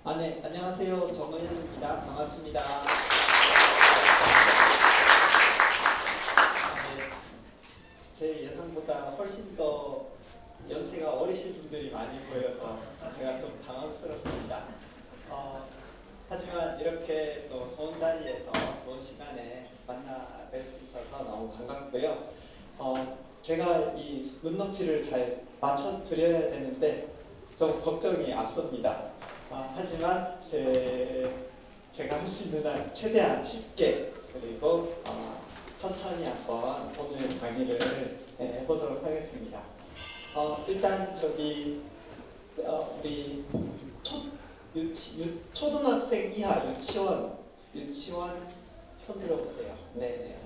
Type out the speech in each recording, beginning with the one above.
네, 안녕하세요. 정은현입니다. 반갑습니다. 네, 제 예상보다 훨씬 더 연세가 어리신 분들이 많이 보여서 제가 좀 당황스럽습니다. 하지만 이렇게 또 좋은 자리에서 좋은 시간에 만나 뵐 수 있어서 너무 반갑고요. 제가 이 눈높이를 잘 맞춰 드려야 되는데 좀 걱정이 앞섭니다. 하지만 제가 할 수 있는 한 최대한 쉽게 그리고 천천히 한번 오늘 강의를 해보도록 하겠습니다. 일단 우리 초등학생 이하 유치원 손 들어보세요. 네.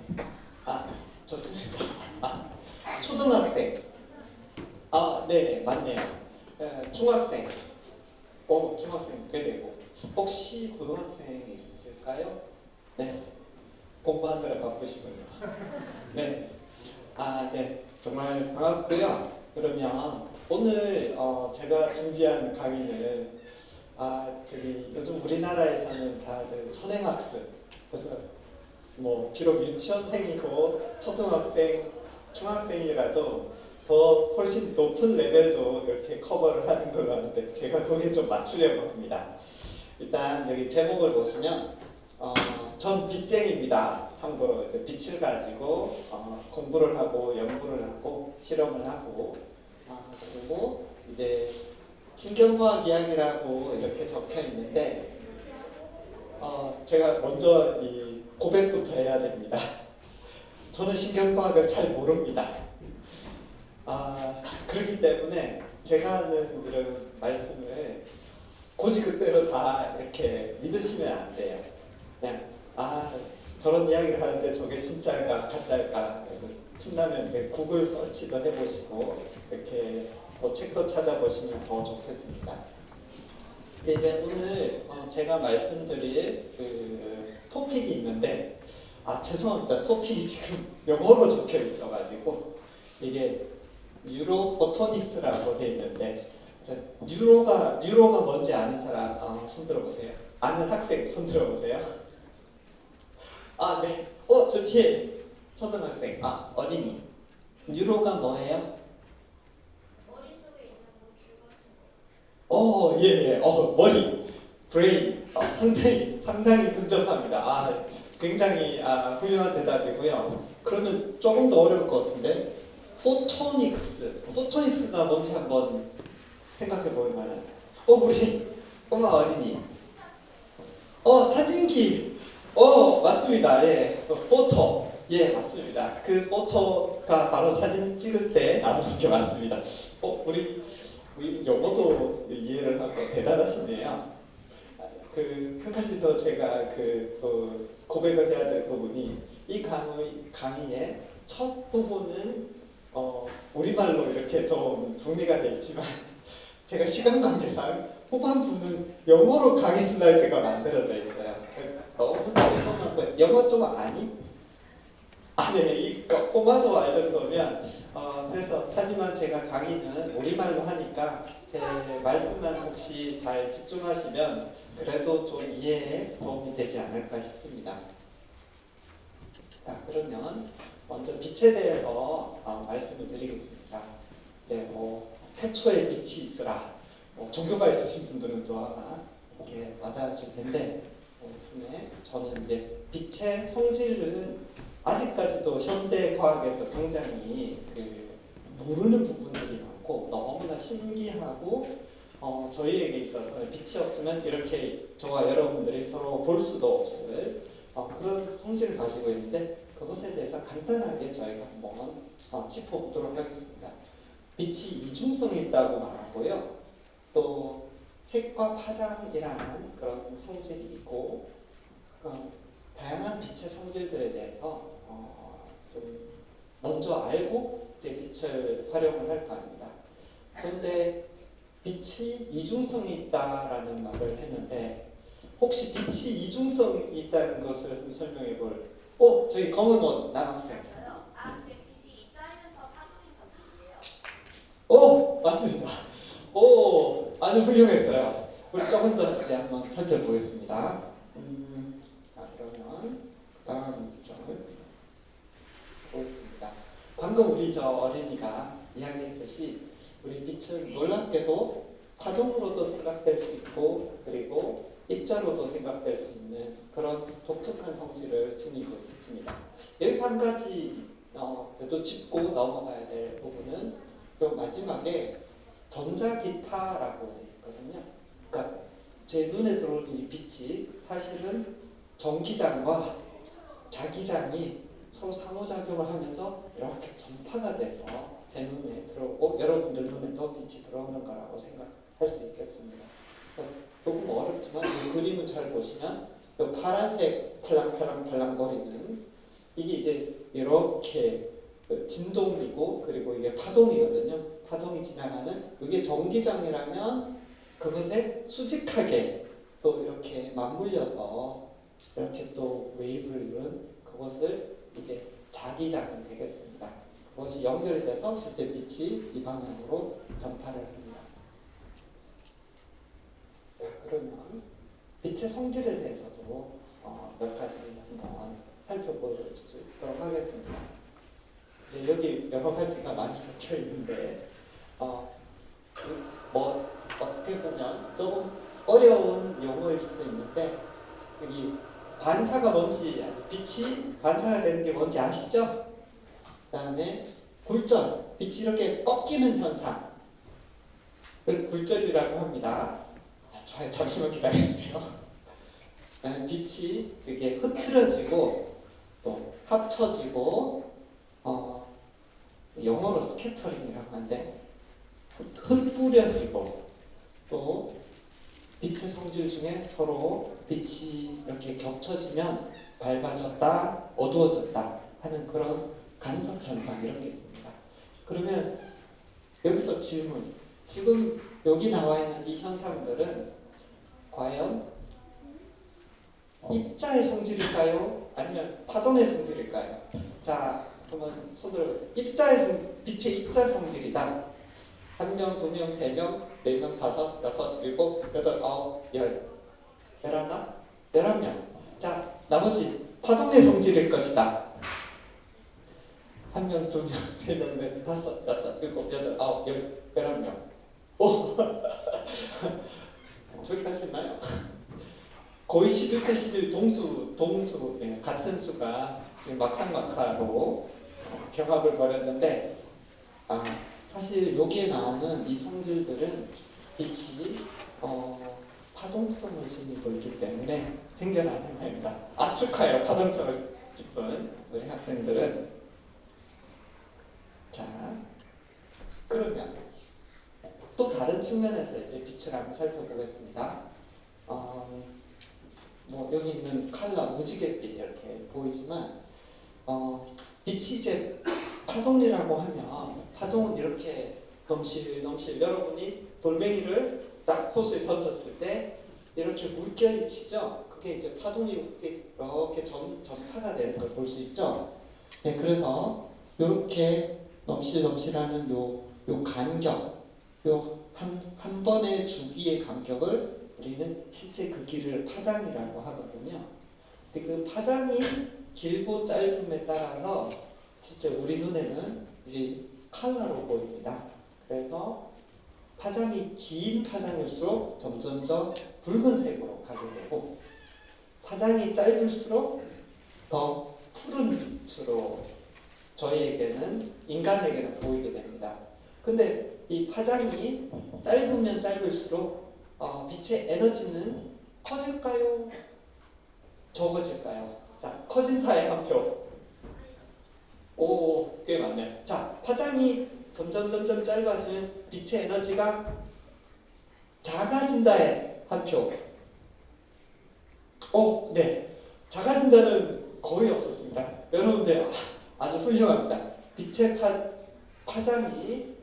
좋습니다. 초등학생. 네, 맞네요. 중학생. 중학생 꽤 되고. 혹시 고등학생 있으실까요? 네. 공부하느라 바쁘시군요. 네. 네. 정말 반갑고요. 그러면 오늘 제가 준비한 강의는 요즘 우리나라에서는 다들 선행학습. 그래서 비록 유치원생이고 초등학생, 중학생이라도 더 훨씬 높은 레벨도 이렇게 커버를 하는 걸로 아는데 제가 거기에 좀 맞추려고 합니다. 일단 여기 제목을 보시면 전 빚쟁입니다. 참고로 이제 빚을 가지고 공부를 하고 연구를 하고 실험을 하고 그리고 이제 신경과학 이야기라고 이렇게 적혀 있는데 제가 먼저 이 고백부터 해야 됩니다. 저는 신경과학을 잘 모릅니다. 그렇기 때문에 제가 하는 이런 말씀을 고지그대로 다 이렇게 믿으시면 안 돼요. 그냥 저런 이야기를 하는데 저게 진짜일까 가짜일까 틈나면 구글 서치도 해보시고 이렇게 책도 찾아보시면 더 좋겠습니다. 이제 오늘 제가 말씀드릴 그 토픽이 있는데 죄송합니다. 토픽이 지금 영어로 적혀 있어가지고 이게 뉴로포토닉스라고 돼 있는데 뉴로가 뭔지 아는 사람 손 들어보세요. 아는 학생 손 들어보세요. 네. 저 뒤에 초등학생. 어린이. 뉴로가 뭐예요? 머릿속에 있는 줄 같은 거. 예. 머리. 브레인. 상당히 근접합니다. 굉장히 훌륭한 대답이고요. 그러면 조금 더 어려울 것 같은데 포토닉스가 뭔지 한번 생각해 볼 만한. 우리 꼬마 어린이. 사진기. 맞습니다. 예. 포토. 예, 맞습니다. 그 포토가 바로 사진 찍을 때 나오는 게 맞습니다. 우리 영어도 이해를 하고 대단하시네요. 한 가지 더 제가 고백을 해야 될 부분이 이 강의의 첫 부분은 우리말로 이렇게 좀 정리가 되어 있지만 제가 시간 관계상 후반부는 영어로 강의 슬라이드가 만들어져 있어요. 너무 죄송하고요. 영어 좀 아니? 네, 이 꼬마도 알 정도면 그래서 하지만 제가 강의는 우리말로 하니까 제 말씀만 혹시 잘 집중하시면 그래도 좀 이해에 도움이 되지 않을까 싶습니다. 그러면 먼저 빛에 대해서 말씀을 드리겠습니다. 이제 태초에 빛이 있으라. 종교가 있으신 분들은 또 아마 이렇게 와닿으실 텐데 저는 이제 빛의 성질은 아직까지도 현대 과학에서 굉장히 모르는 부분들이 많고 너무나 신기하고 저희에게 있어서는 빛이 없으면 이렇게 저와 여러분들이 서로 볼 수도 없을 그런 성질을 가지고 있는데 그것에 대해서 간단하게 저희가 한번 짚어보도록 하겠습니다. 빛이 이중성이 있다고 말하고요. 또 색과 파장이라는 그런 성질이 있고 다양한 빛의 성질들에 대해서 좀 먼저 알고 이제 빛을 활용을 할까 합니다. 그런데 빛이 이중성이 있다라는 말을 했는데 혹시 빛이 이중성이 있다는 것을 설명해 볼 저희 검은 옷 남학생. 근데 빛이 입자이면서 파동인 전기예요. 맞습니다. 아주 훌륭했어요. 우리 조금 더 이제 한번 살펴보겠습니다. 그러면 다음 점을 보겠습니다. 방금 우리 저 어린이가 이야기했듯이 우리 빛은 놀랍게도 파동으로도 생각될 수 있고 그리고 입자로도 생각될 수 있는 그런 독특한 성질을 지니고 있습니다. 여기서 한 가지 그래도 짚고 넘어가야 될 부분은 요 마지막에 전자기파라고 되어 있거든요. 그러니까 제 눈에 들어오는 이 빛이 사실은 전기장과 자기장이 서로 상호작용을 하면서 이렇게 전파가 돼서 제 눈에 들어오고 여러분들 눈에도 빛이 들어오는 거라고 생각할 수 있겠습니다. 조금 어렵지만 이 그림을 잘 보시면 이 파란색 팔랑팔랑 거리는 이게 이제 이렇게 진동이고 그리고 이게 파동이거든요. 파동이 지나가는 이게 전기장이라면 그것에 수직하게 또 이렇게 맞물려서 이렇게 또 웨이브를 이룬 그것을 이제 자기장이 되겠습니다. 그것이 연결이 돼서 실제 빛이 이 방향으로 전파를 합니다. 그러면 빛의 성질에 대해서도 몇 가지 한번 살펴볼 수 있도록 하겠습니다. 이제 여기 여러 가지가 많이 섞여 있는데 뭐 어떻게 보면 조금 어려운 용어일 수도 있는데 여기 반사가 뭔지 빛이 반사가 되는 게 뭔지 아시죠? 그 다음에 굴절, 빛이 이렇게 꺾이는 현상 을 굴절이라고 합니다. 잠시만 기다려주세요. 빛이 이게 흐트러지고 또 합쳐지고 영어로 스캐터링이라고 하는데 흩뿌려지고 또 빛의 성질 중에 서로 빛이 이렇게 겹쳐지면 밝아졌다, 어두워졌다 하는 그런 간섭 현상 이렇게 있습니다. 그러면 여기서 질문. 지금 여기 나와 있는 이 현상들은 과연 입자의 성질일까요? 아니면 파동의 성질일까요? 자, 한번 손 들어보세요. 빛의 입자 성질이다. 1명, 2명, 3명, 4명, 5, 6, 7, 8, 9, 10. 11명? 11명. 자, 나머지 파동의 성질일 것이다. 1명, 2명, 3명, 4명, 5, 6, 7, 8, 9, 10, 11명. 오! 저기까지 있나요? 거의 11대 11 동수 같은 수가 지금 막상막하로 경합을 벌였는데 사실 여기에 나오는 이 성질들은 빛이 파동성을 지니고 있기 때문에 생겨나는 겁니다. 축하해요. 파동성을 짚은 우리 학생들은. 자, 그러면 또 다른 측면에서 이제 빛을 한번 살펴보겠습니다. 뭐 여기 있는 칼라 무지갯빛 이렇게 보이지만 빛이 이제 파동이라고 하면 파동은 이렇게 넘실 여러분이 돌멩이를 딱 호수에 던졌을 때 이렇게 물결이 치죠. 그게 이제 파동이 이렇게 전파가 되는 걸 볼 수 있죠. 네, 그래서 이렇게 넘실넘실하는 요 간격, 요 한 번의 주기의 간격을 우리는 실제 그 길을 파장이라고 하거든요. 근데 그 파장이 길고 짧음에 따라서 실제 우리 눈에는 이제 컬러로 보입니다. 그래서 파장이 긴 파장일수록 점점점 붉은색으로 가게 되고 파장이 짧을수록 더 푸른 빛으로 저희에게는 인간에게는 보이게 됩니다. 근데 이 파장이 짧으면 짧을수록 빛의 에너지는 커질까요? 적어질까요? 자, 커진 타의 한 표. 오, 꽤 많네요. 자, 파장이 점점 짧아지면 빛의 에너지가 작아진다의 한 표. 네. 작아진다는 거의 없었습니다. 여러분들 아주 훌륭합니다. 빛의 파장이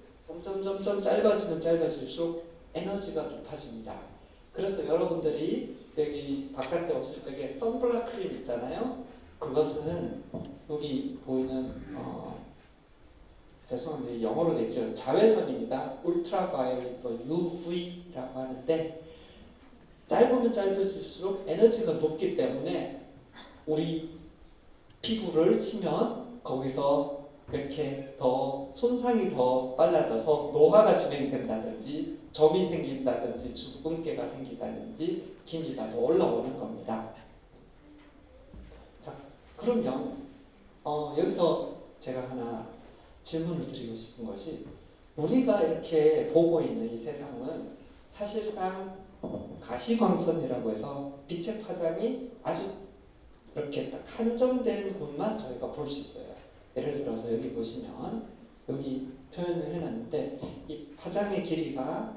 점점 짧아지면 짧아질수록 에너지가 높아집니다. 그래서 여러분들이 여기 바깥에 오실 적에 선블락 크림 있잖아요. 그것은 여기 보이는 죄송합니다. 영어로 되죠. 자외선입니다. 울트라바이올렛 UV라고 하는데 짧으면 짧을수록 에너지가 높기 때문에 우리 피부를 치면 거기서 이렇게 더 손상이 더 빨라져서 노화가 진행된다든지 점이 생긴다든지 주근깨가 생긴다든지 기미가 더 올라오는 겁니다. 자, 그러면 여기서 제가 하나 질문을 드리고 싶은 것이 우리가 이렇게 보고 있는 이 세상은 사실상 가시광선이라고 해서 빛의 파장이 아주 이렇게 딱 한정된 곳만 저희가 볼 수 있어요. 예를 들어서 여기 보시면 여기 표현을 해놨는데 이 파장의 길이가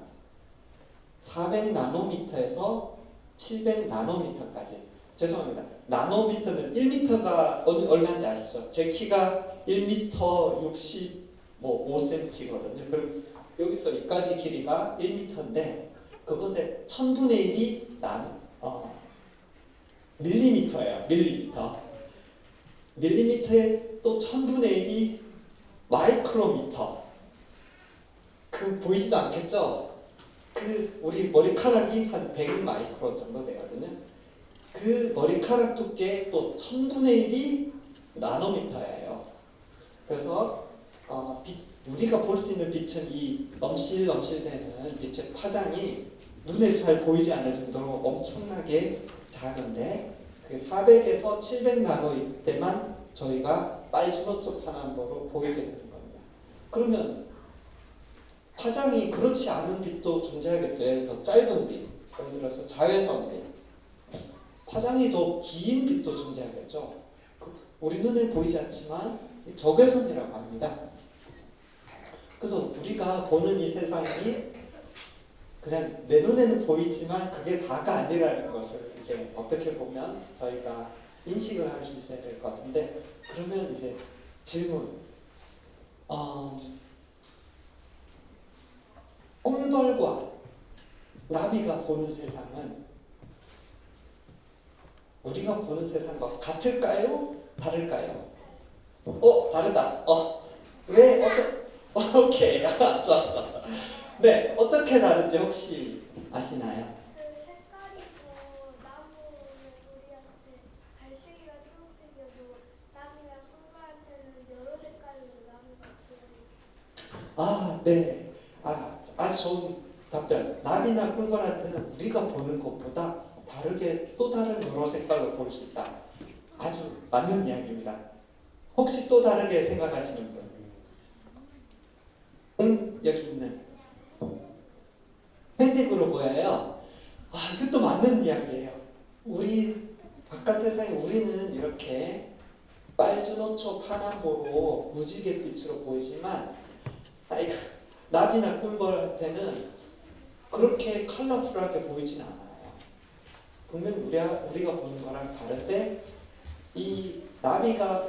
400나노미터에서 700나노미터까지 죄송합니다. 나노미터는 1미터가 얼마인지 아시죠? 제 키가 1미터 65cm거든요. 그럼 여기서 여기까지 길이가 1미터인데 그것의 1000분의 1이 밀리미터예요. 밀리미터에 또 1000분의 1이 마이크로미터. 그 보이지도 않겠죠? 그 우리 머리카락이 한 100 마이크론 정도 되거든요. 그 머리카락 두께 또 1000분의 1이 나노미터예요. 그래서 우리가 볼 수 있는 빛은 이 넘실넘실대는 빛의 파장이 눈에 잘 보이지 않을 정도로 엄청나게 작은데 그 400에서 700나노일 때만 저희가 빨주노초 파남보로 보이게 되는 겁니다. 그러면 파장이 그렇지 않은 빛도 존재하겠죠. 예를 들어 짧은 빛, 예를 들어서 자외선 빛, 파장이 더 긴 빛도 존재하겠죠. 우리 눈에 보이지 않지만 적외선이라고 합니다. 그래서 우리가 보는 이 세상이 그냥 내 눈에는 보이지만 그게 다가 아니라는 것을 이제 어떻게 보면 저희가 인식을 할 수 있어야 될 것 같은데 그러면 이제 질문 꿀벌과 나비가 보는 세상은 우리가 보는 세상과 같을까요? 다를까요? 다르다. 왜? 오케이. 좋았어. 네, 어떻게 다른지 혹시 아시나요? 그 색깔이고 나무는 우리한테 갈색이랑 초록색이어도 나무랑 꿀벌한테는 여러 색깔로 나무가 있어요. 네. 아주 좋은 답변. 나비나 꿀벌한테는 우리가 보는 것보다 다르게 또 다른 여러 색깔로 볼 수 있다. 아주 맞는 이야기입니다. 혹시 또 다르게 생각하시는 분? 여기 있는 회색으로 보여요. 이것도 맞는 이야기예요. 우리 바깥 세상에 우리는 이렇게 빨주노초 파남보로 무지갯빛으로 보이지만 나비나 꿀벌한테는 그렇게 컬러풀하게 보이진 않아요. 분명히 우리가 보는 거랑 다른데 이 나비와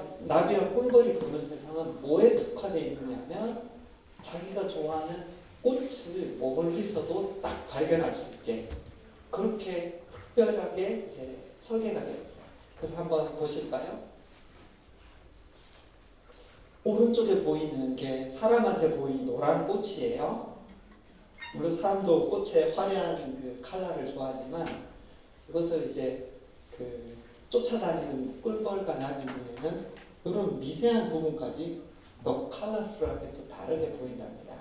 꿀벌이 보는 세상은 뭐에 특화되어 있느냐면 자기가 좋아하는 꽃을 멀리서도 딱 발견할 수 있게 그렇게 특별하게 이제 설계가 되어 있어요. 그래서 한번 보실까요? 오른쪽에 보이는 게 사람한테 보이는 노란 꽃이에요. 물론 사람도 꽃의 화려한 그 컬러를 좋아하지만 이것을 이제 그 쫓아다니는 꿀벌과 나비 중에는 이런 미세한 부분까지 더 컬러풀하게 또 다르게 보인답니다.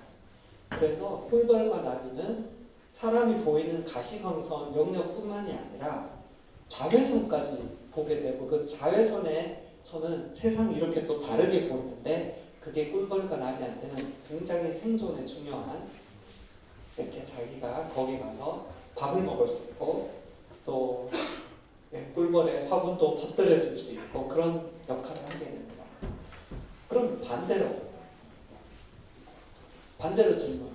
그래서 꿀벌과 나비는 사람이 보이는 가시광선 영역뿐만이 아니라 자외선까지 보게 되고 그 자외선에서는 세상이 이렇게 또 다르게 보이는데 그게 꿀벌과 나비한테는 굉장히 생존에 중요한 이렇게 자기가 거기 가서 밥을 먹을 수 있고 또 꿀벌의 화분도 퍼뜨려 줄 수 있고 그런 역할을 하게 됩니다. 그럼 반대로 질문.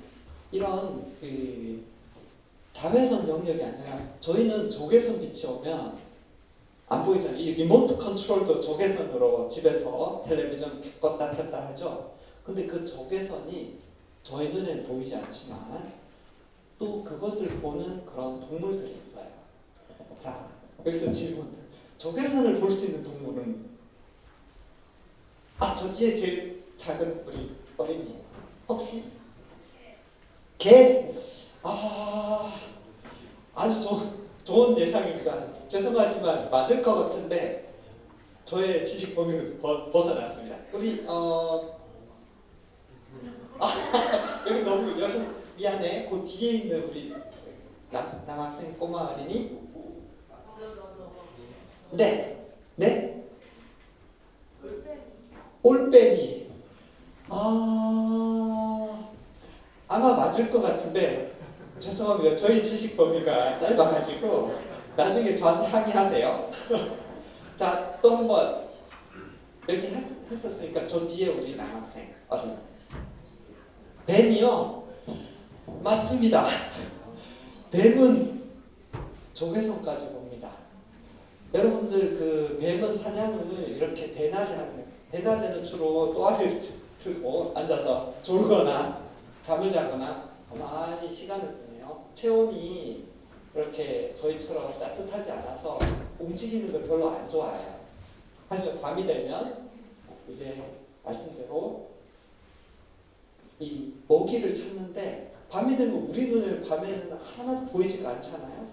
이런 그 자외선 영역이 아니라 저희는 적외선 빛이 오면 안 보이잖아요. 이 리모트 컨트롤도 적외선으로 집에서 텔레비전 껐다 켰다 하죠. 근데 그 적외선이 저희 눈에는 보이지 않지만 또 그것을 보는 그런 동물들이 있어요. 자, 여기서 질문. 적외선을 볼 수 있는 동물은 저 뒤에 제일 작은 우리 어린이 혹시? 개? 아주 좋은 예상입니다. 죄송하지만 맞을 것 같은데 저의 지식 범위를 벗어났습니다. 우리 여기 너무 여기서 미안해. 그 뒤에 있는 우리 남학생 꼬마 어린이. 네, 네. 올빼미. 아마 맞을 것 같은데 죄송합니다. 저희 지식 범위가 짧아가지고 나중에 저한테 항의하세요. 자, 또 한번 여기 했었으니까 저 뒤에 우리 남학생 어린. 뱀이요? 맞습니다. 뱀은 조개선까지 봅니다. 여러분들 그 뱀은 사냥을 이렇게 대낮에 하는 거예요. 대낮에는 주로 또아리를 들고 앉아서 졸거나 잠을 자거나 가만히 시간을 보내요. 체온이 이렇게 저희처럼 따뜻하지 않아서 움직이는 걸 별로 안 좋아해요. 하지만 밤이 되면 이제 말씀대로 이 먹이를 찾는데 밤이 되면 우리 눈에는 밤에는 하나도 보이지가 않잖아요.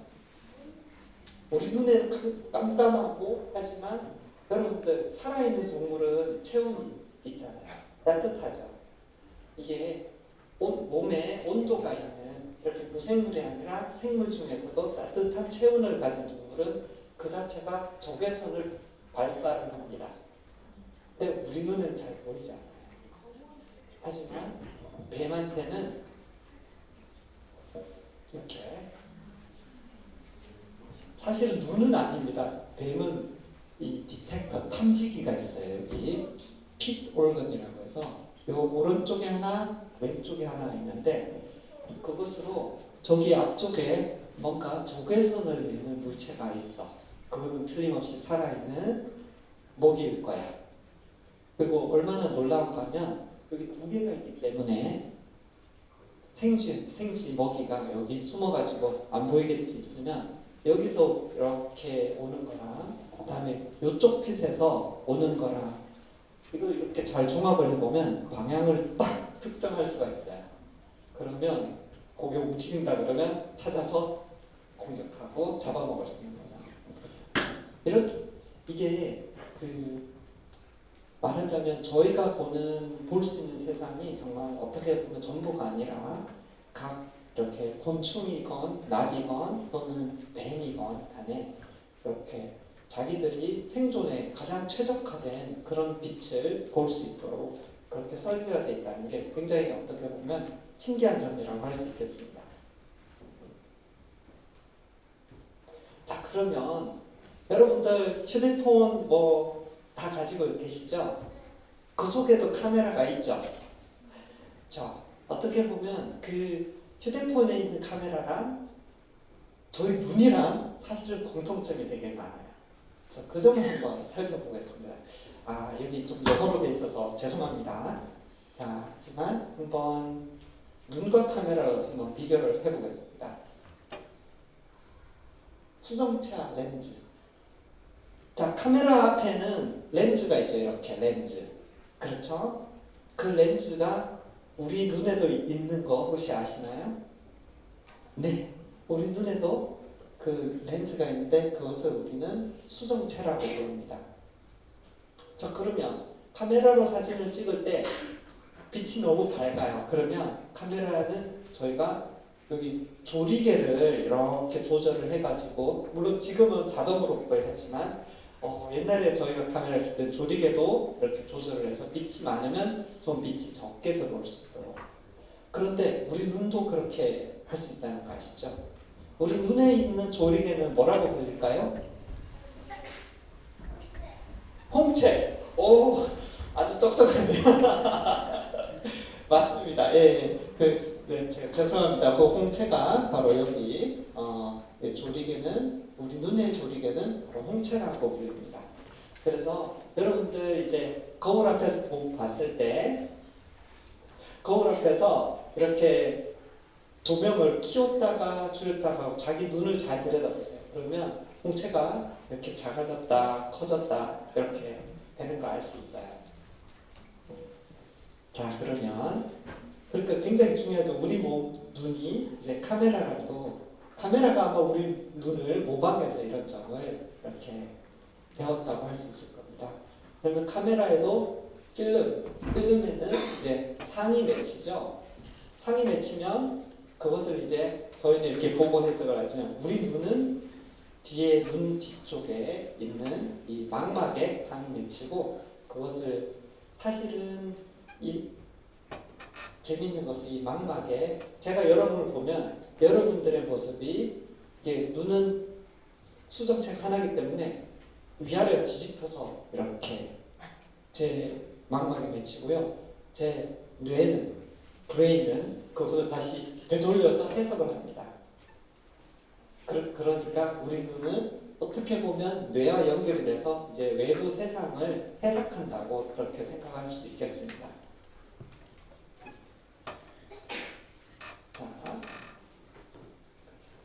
우리 눈에는 깜깜하고 하지만 여러분들 살아있는 동물은 체온이 있잖아요. 따뜻하죠. 이게 몸에 온도가 있는 이렇게 무생물이 아니라 생물 중에서도 따뜻한 체온을 가진 동물은 그 자체가 적외선을 발사를 합니다. 근데 우리 눈은 잘 보이지 않아요. 하지만 뱀한테는 이렇게 사실은 눈은 아닙니다. 뱀은 이 디텍터 탐지기가 있어요. 여기 핏 올건이라고 해서 요 오른쪽에 하나 왼쪽에 하나 있는데 그것으로 저기 앞쪽에 뭔가 적외선을 내는 물체가 있어. 그거는 틀림없이 살아있는 먹이일 거야. 그리고 얼마나 놀라운가 하면 여기 두 개가 있기 때문에 생쥐 먹이가 여기 숨어가지고 안 보이겠지 있으면 여기서 이렇게 오는 거랑 그 다음에 이쪽 핏에서 오는 거랑 이걸 이렇게 잘 종합을 해보면 방향을 딱 특정할 수가 있어요. 그러면 고개 움직인다 그러면 찾아서 공격하고 잡아먹을 수 있는 거죠. 이게 그 말하자면 저희가 볼 수 있는 세상이 정말 어떻게 보면 전부가 아니라 각 이렇게 곤충이건 나비건 또는 뱀이건 간에 이렇게 자기들이 생존에 가장 최적화된 그런 빛을 볼 수 있도록 그렇게 설계가 되어 있다는 게 굉장히 어떻게 보면 신기한 점이라고 할 수 있겠습니다. 자, 그러면 여러분들 휴대폰 뭐 다 가지고 계시죠? 그 속에도 카메라가 있죠? 자, 어떻게 보면 그 휴대폰에 있는 카메라랑 저희 눈이랑 사실은 공통점이 되게 많아요. 그래서 그 점을 한번 살펴보겠습니다. 여기 좀 영어로 돼 있어서 죄송합니다. 자, 하지만 한번 눈과 카메라를 한번 비교를 해보겠습니다. 수정차 렌즈. 자, 카메라 앞에는 렌즈가 있죠. 이렇게 렌즈. 그렇죠? 그 렌즈가 우리 눈에도 있는 거 혹시 아시나요? 네. 우리 눈에도 그 렌즈가 있는데 그것을 우리는 수정체라고 부릅니다. 자, 그러면 카메라로 사진을 찍을 때 빛이 너무 밝아요. 그러면 카메라는 저희가 여기 조리개를 이렇게 조절을 해가지고 물론 지금은 자동으로 구현하지만 옛날에 저희가 카메라를 쓸 때 조리개도 이렇게 조절을 해서 빛이 많으면 좀 빛이 적게 들어올 수 있도록. 그런데 우리 눈도 그렇게 할 수 있다는 거 아시죠? 우리 눈에 있는 조리개는 뭐라고 불릴까요? 홍채. 오, 아주 똑똑하네요. 맞습니다. 예, 제가 죄송합니다. 그 홍채가 바로 여기 조리개는 우리 눈의 조리개는 바로 홍채라고 불립니다. 그래서 여러분들 이제 거울 앞에서 봤을 때 거울 앞에서 이렇게 조명을 키웠다가 줄였다가 자기 눈을 잘 들여다보세요. 그러면 홍채가 이렇게 작아졌다, 커졌다 이렇게 되는 걸 알 수 있어요. 자, 그러면 그러니까 굉장히 중요하죠. 우리 눈이 이제 카메라랑도 카메라가 아마 우리 눈을 모방해서 이런 점을 이렇게 배웠다고 할 수 있을 겁니다. 그러면 카메라에도 필름에는 이제 상이 맺히죠. 상이 맺히면 그것을 이제 저희는 이렇게 보고 해석을 하지만 우리 눈은 뒤에 눈 뒤쪽에 있는 이 망막에 상이 맺히고 그것을 사실은 이 재밌는 것은 이 망막에 제가 여러분을 보면 여러분들의 모습이 이게 눈은 수정책 하나이기 때문에 위아래 뒤집혀서 이렇게 제 망막에 맺히고요. 제 뇌는 브레인은 그것을 다시 되돌려서 해석을 합니다. 그러니까 우리 눈은 어떻게 보면 뇌와 연결이 돼서 이제 외부 세상을 해석한다고 그렇게 생각할 수 있겠습니다. 자,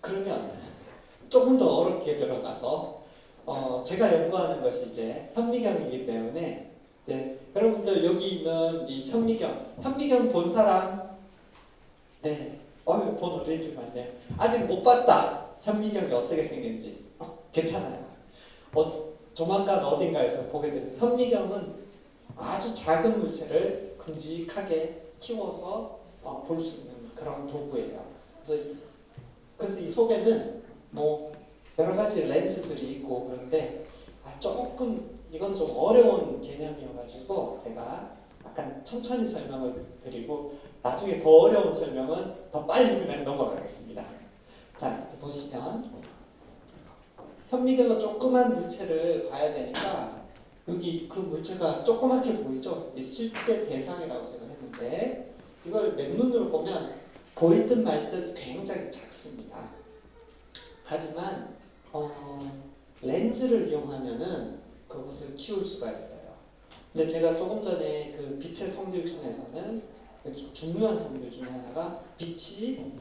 그러면 조금 더 어렵게 들어가서 제가 연구하는 것이 이제 현미경이기 때문에 이제 여러분들 여기 있는 이 현미경 본 사람? 네, 본 어린이들 많네요. 아직 못 봤다. 현미경이 어떻게 생긴지 괜찮아요. 조만간 어딘가에서 보게 되는 현미경은 아주 작은 물체를 큼직하게 키워서 볼 수 있는 그런 도구예요. 그래서 이 속에는 뭐 여러 가지 렌즈들이 있고 그런데 조금 이건 좀 어려운 개념이어가지고 제가 약간 천천히 설명을 드리고 나중에 더 어려운 설명은 더 빨리 그냥 넘어가겠습니다. 자, 보시면 현미경은 조그만 물체를 봐야 되니까 여기 그 물체가 조그맣게 보이죠? 이 실제 대상이라고 생각했는데 이걸 맨눈으로 보면 보일 듯 말 듯 굉장히 작습니다. 하지만 렌즈를 이용하면은 그것을 키울 수가 있어요. 근데 제가 조금 전에 그 빛의 성질 중에서는 중요한 성질 중에 하나가 빛이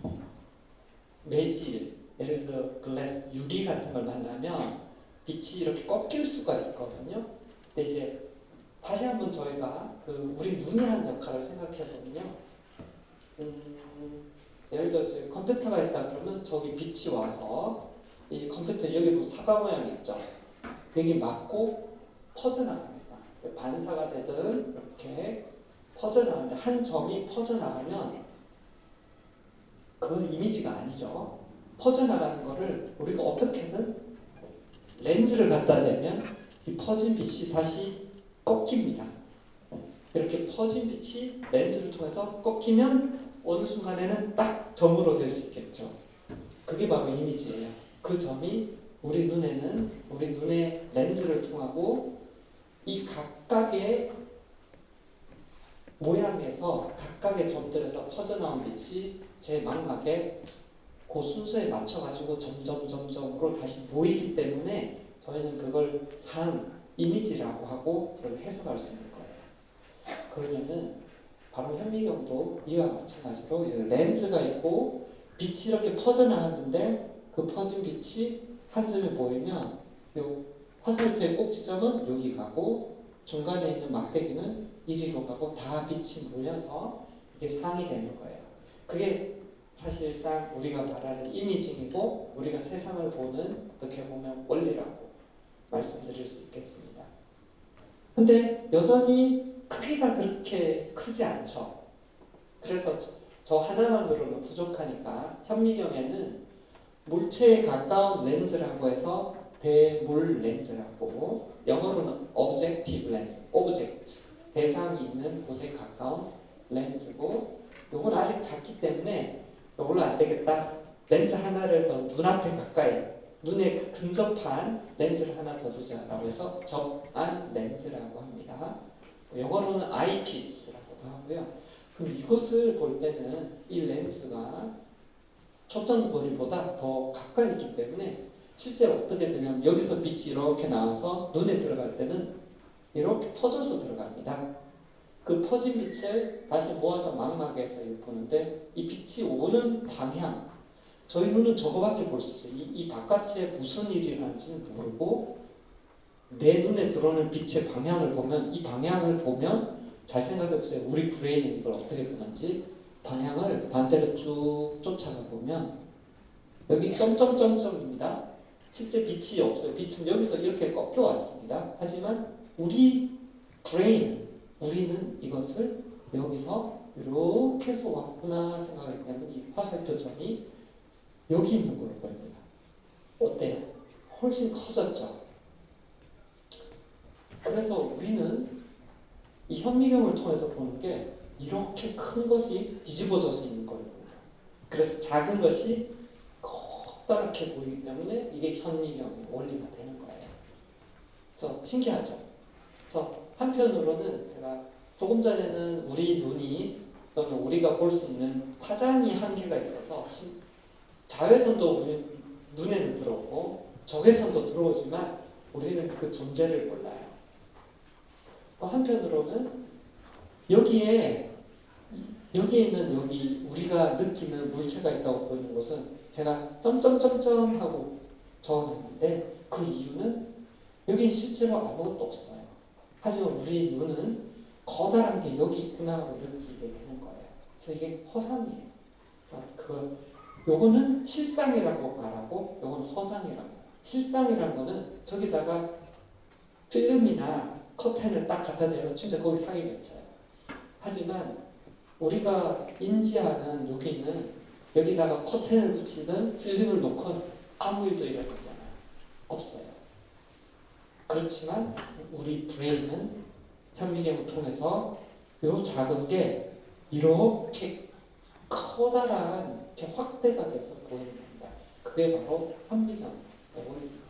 매질, 예를 들어 글래스, 유리 같은 걸 만나면 빛이 이렇게 꺾일 수가 있거든요. 근데 이제 다시 한번 저희가 그 우리 눈이 하는 역할을 생각해 보면요. 예를 들어서 컴퓨터가 있다 그러면 저기 빛이 와서 이 컴퓨터 여기 뭐 사과 모양이 있죠. 여기 맞고 퍼져나갑니다. 반사가 되든 이렇게 퍼져나가는데 한 점이 퍼져나가면 그건 이미지가 아니죠. 퍼져나가는 거를 우리가 어떻게든 렌즈를 갖다 대면 이 퍼진 빛이 다시 꺾입니다. 이렇게 퍼진 빛이 렌즈를 통해서 꺾이면 어느 순간에는 딱 점으로 될 수 있겠죠. 그게 바로 이미지예요. 그 점이 우리 눈의 렌즈를 통하고 이 각각의 모양에서 각각의 점들에서 퍼져나온 빛이 제 망막에 그 순서에 맞춰가지고 점점점점으로 다시 모이기 때문에 저희는 그걸 이미지라고 하고 그걸 해석할 수 있는 거예요. 그러면은 바로 현미경도 이와 마찬가지로 렌즈가 있고 빛이 이렇게 퍼져나갔는데 그 퍼진 빛이 한 점에 모이면 요 화살표의 꼭지점은 여기 가고 중간에 있는 막대기는 이리로 가고 다 빛이 모여서 이게 상이 되는 거예요. 그게 사실상 우리가 말하는 이미징이고 우리가 세상을 보는 어떻게 보면 원리라고 말씀드릴 수 있겠습니다. 근데 여전히 크기가 그렇게 크지 않죠. 그래서 저 하나만으로는 부족하니까 현미경에는 물체에 가까운 렌즈라고 해서 대물 렌즈라고 영어로는 objective lens, object 대상이 있는 곳에 가까운 렌즈고 요건 아직 작기 때문에 이걸로 안 되겠다. 렌즈 하나를 더 눈앞에 가까이 눈에 근접한 렌즈를 하나 더 두자라고 해서 접안 렌즈라고 합니다. 영어로는 아이피스라고도 하고요. 그럼 이것을 볼 때는 이 렌즈가 초점거리보다 더 가까이 있기 때문에 실제로 어떻게 되냐면 여기서 빛이 이렇게 나와서 눈에 들어갈 때는 이렇게 퍼져서 들어갑니다. 그 퍼진 빛을 다시 모아서 망막에서 보는데 이 빛이 오는 방향 저희 눈은 저거밖에 볼 수 없어요. 이 바깥에 무슨 일이 일어나는지는 모르고 내 눈에 들어오는 빛의 방향을 보면 이 방향을 보면 잘 생각해보세요. 우리 브레인이 이걸 어떻게 보는지 방향을 반대로 쭉 쫓아가 보면 여기 점점점점입니다. 실제 빛이 없어요. 빛은 여기서 이렇게 꺾여 왔습니다. 하지만 우리 브레인, 우리는 이것을 여기서 이렇게 해서 왔구나 생각하기 때문에 이 화살표점이 여기 있는 거예요. 보입니다. 어때요? 훨씬 커졌죠. 그래서 우리는 이 현미경을 통해서 보는 게 이렇게 큰 것이 뒤집어져서 있는 거예요. 그래서 작은 것이 커다랗게 보이기 때문에 이게 현미경의 원리가 되는 거예요. 그래서 신기하죠. 그래서 한편으로는 제가 조금 전에는 우리 눈이 또는 우리가 볼 수 있는 파장이 한계가 있어서 자외선도 우리 눈에는 들어오고 적외선도 들어오지만 우리는 그 존재를 몰라요. 또 한편으로는 여기에 있는 여기 우리가 느끼는 물체가 있다고 보이는 것은 제가 점점점점 하고 적어놨는데 그 이유는 여기 실제로 아무것도 없어요. 하지만 우리 눈은 커다란 게 여기 있구나 하고 느끼게 되는 거예요. 그래서 이게 허상이에요. 요거는 실상이라고 말하고 요건 허상이라고 말해요. 실상이라는 거는 저기다가 필름이나 커튼을 딱 갖다 대면 진짜 거기 상이 맺혀요. 하지만 우리가 인지하는 여기는 여기다가 커튼을 붙이든 필름을 놓건 아무 일도 일어나잖아요. 없어요. 그렇지만 우리 브레인은 현미경을 통해서 요 작은 게 이렇게 커다란 이렇게 확대가 돼서 보이는 겁니다. 그게 바로 현미경의 원리입니다.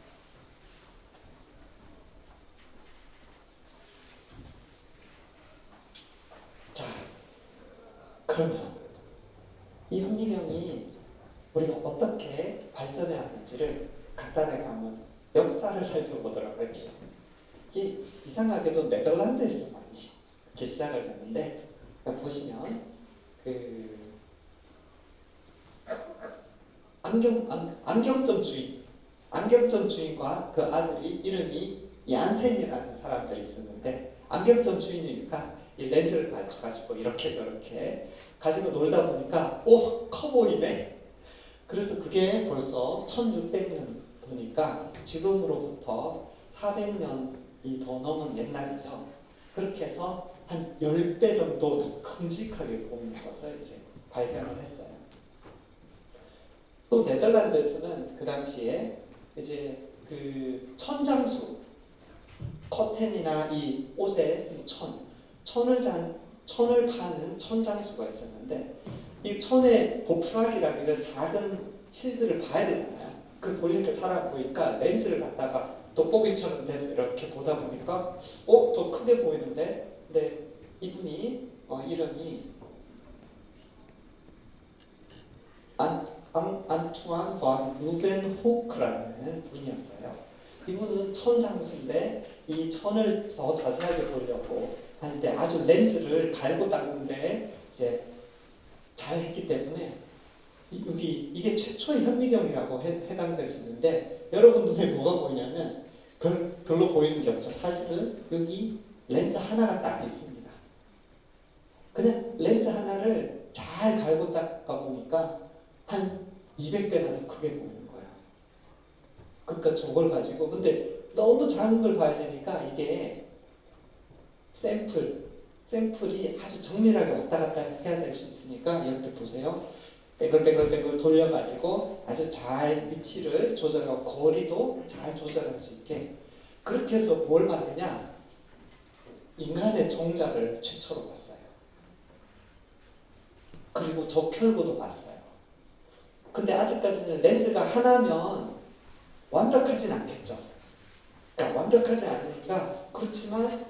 자, 그러면 이 현미경이 우리가 어떻게 발전해 왔는지를 간단하게 한번 역사를 살펴보도록 할게요. 이상하게도 네덜란드에서 많이 이렇게 시작을 했는데 보시면 그 안경점 주인과 그 아들이 이름이 얀센이라는 사람들이 있었는데 안경점 주인이니까 이 렌즈를 가지고 이렇게 저렇게 가지고 놀다 보니까 커 보이네. 그래서 그게 벌써 1600년 보니까 지금으로부터 400년이 더 넘은 옛날이죠. 그렇게 해서 한 10배 정도 더 큼직하게 보이는 것을 이제 발견을 했어요. 또 네덜란드에서는 그 당시에 이제 그 천장수, 커튼이나 이 옷에 쓰는 천을 파는 천장수가 있었는데 이 천에 보프라기랑 이런 작은 실들을 봐야 되잖아요. 그걸 보니까 잘 안 보이니까 렌즈를 갖다가 돋보기처럼 돼서 이렇게 보다 보니까 더 크게 보이는데 근데 이분이 이름이 안투안 반 루벤호크라는 분이었어요. 이분은 천장수인데 이 천을 더 자세하게 보려고 하는데 아주 렌즈를 갈고 닦는데 이제 잘 했기 때문에 이게 최초의 현미경이라고 해당될 수 있는데 여러분 눈에 뭐가 보이냐면 별로 보이는 게 없죠. 사실은 여기 렌즈 하나가 딱 있습니다. 그냥 렌즈 하나를 잘 갈고 닦아 보니까 한 200배나 더 크게 보이는 거예요. 그러니까 저걸 가지고 근데 너무 작은 걸 봐야 되니까 이게 샘플이 아주 정밀하게 왔다 갔다 해야 될 수 있으니까 옆에 보세요. 뱅글뱅글 돌려가지고 아주 잘 위치를 조절하고 거리도 잘 조절할 수 있게 그렇게 해서 뭘 봤느냐? 인간의 정자를 최초로 봤어요. 그리고 적혈구도 봤어요. 근데 아직까지는 렌즈가 하나면 완벽하진 않겠죠. 그러니까 완벽하지 않으니까 그렇지만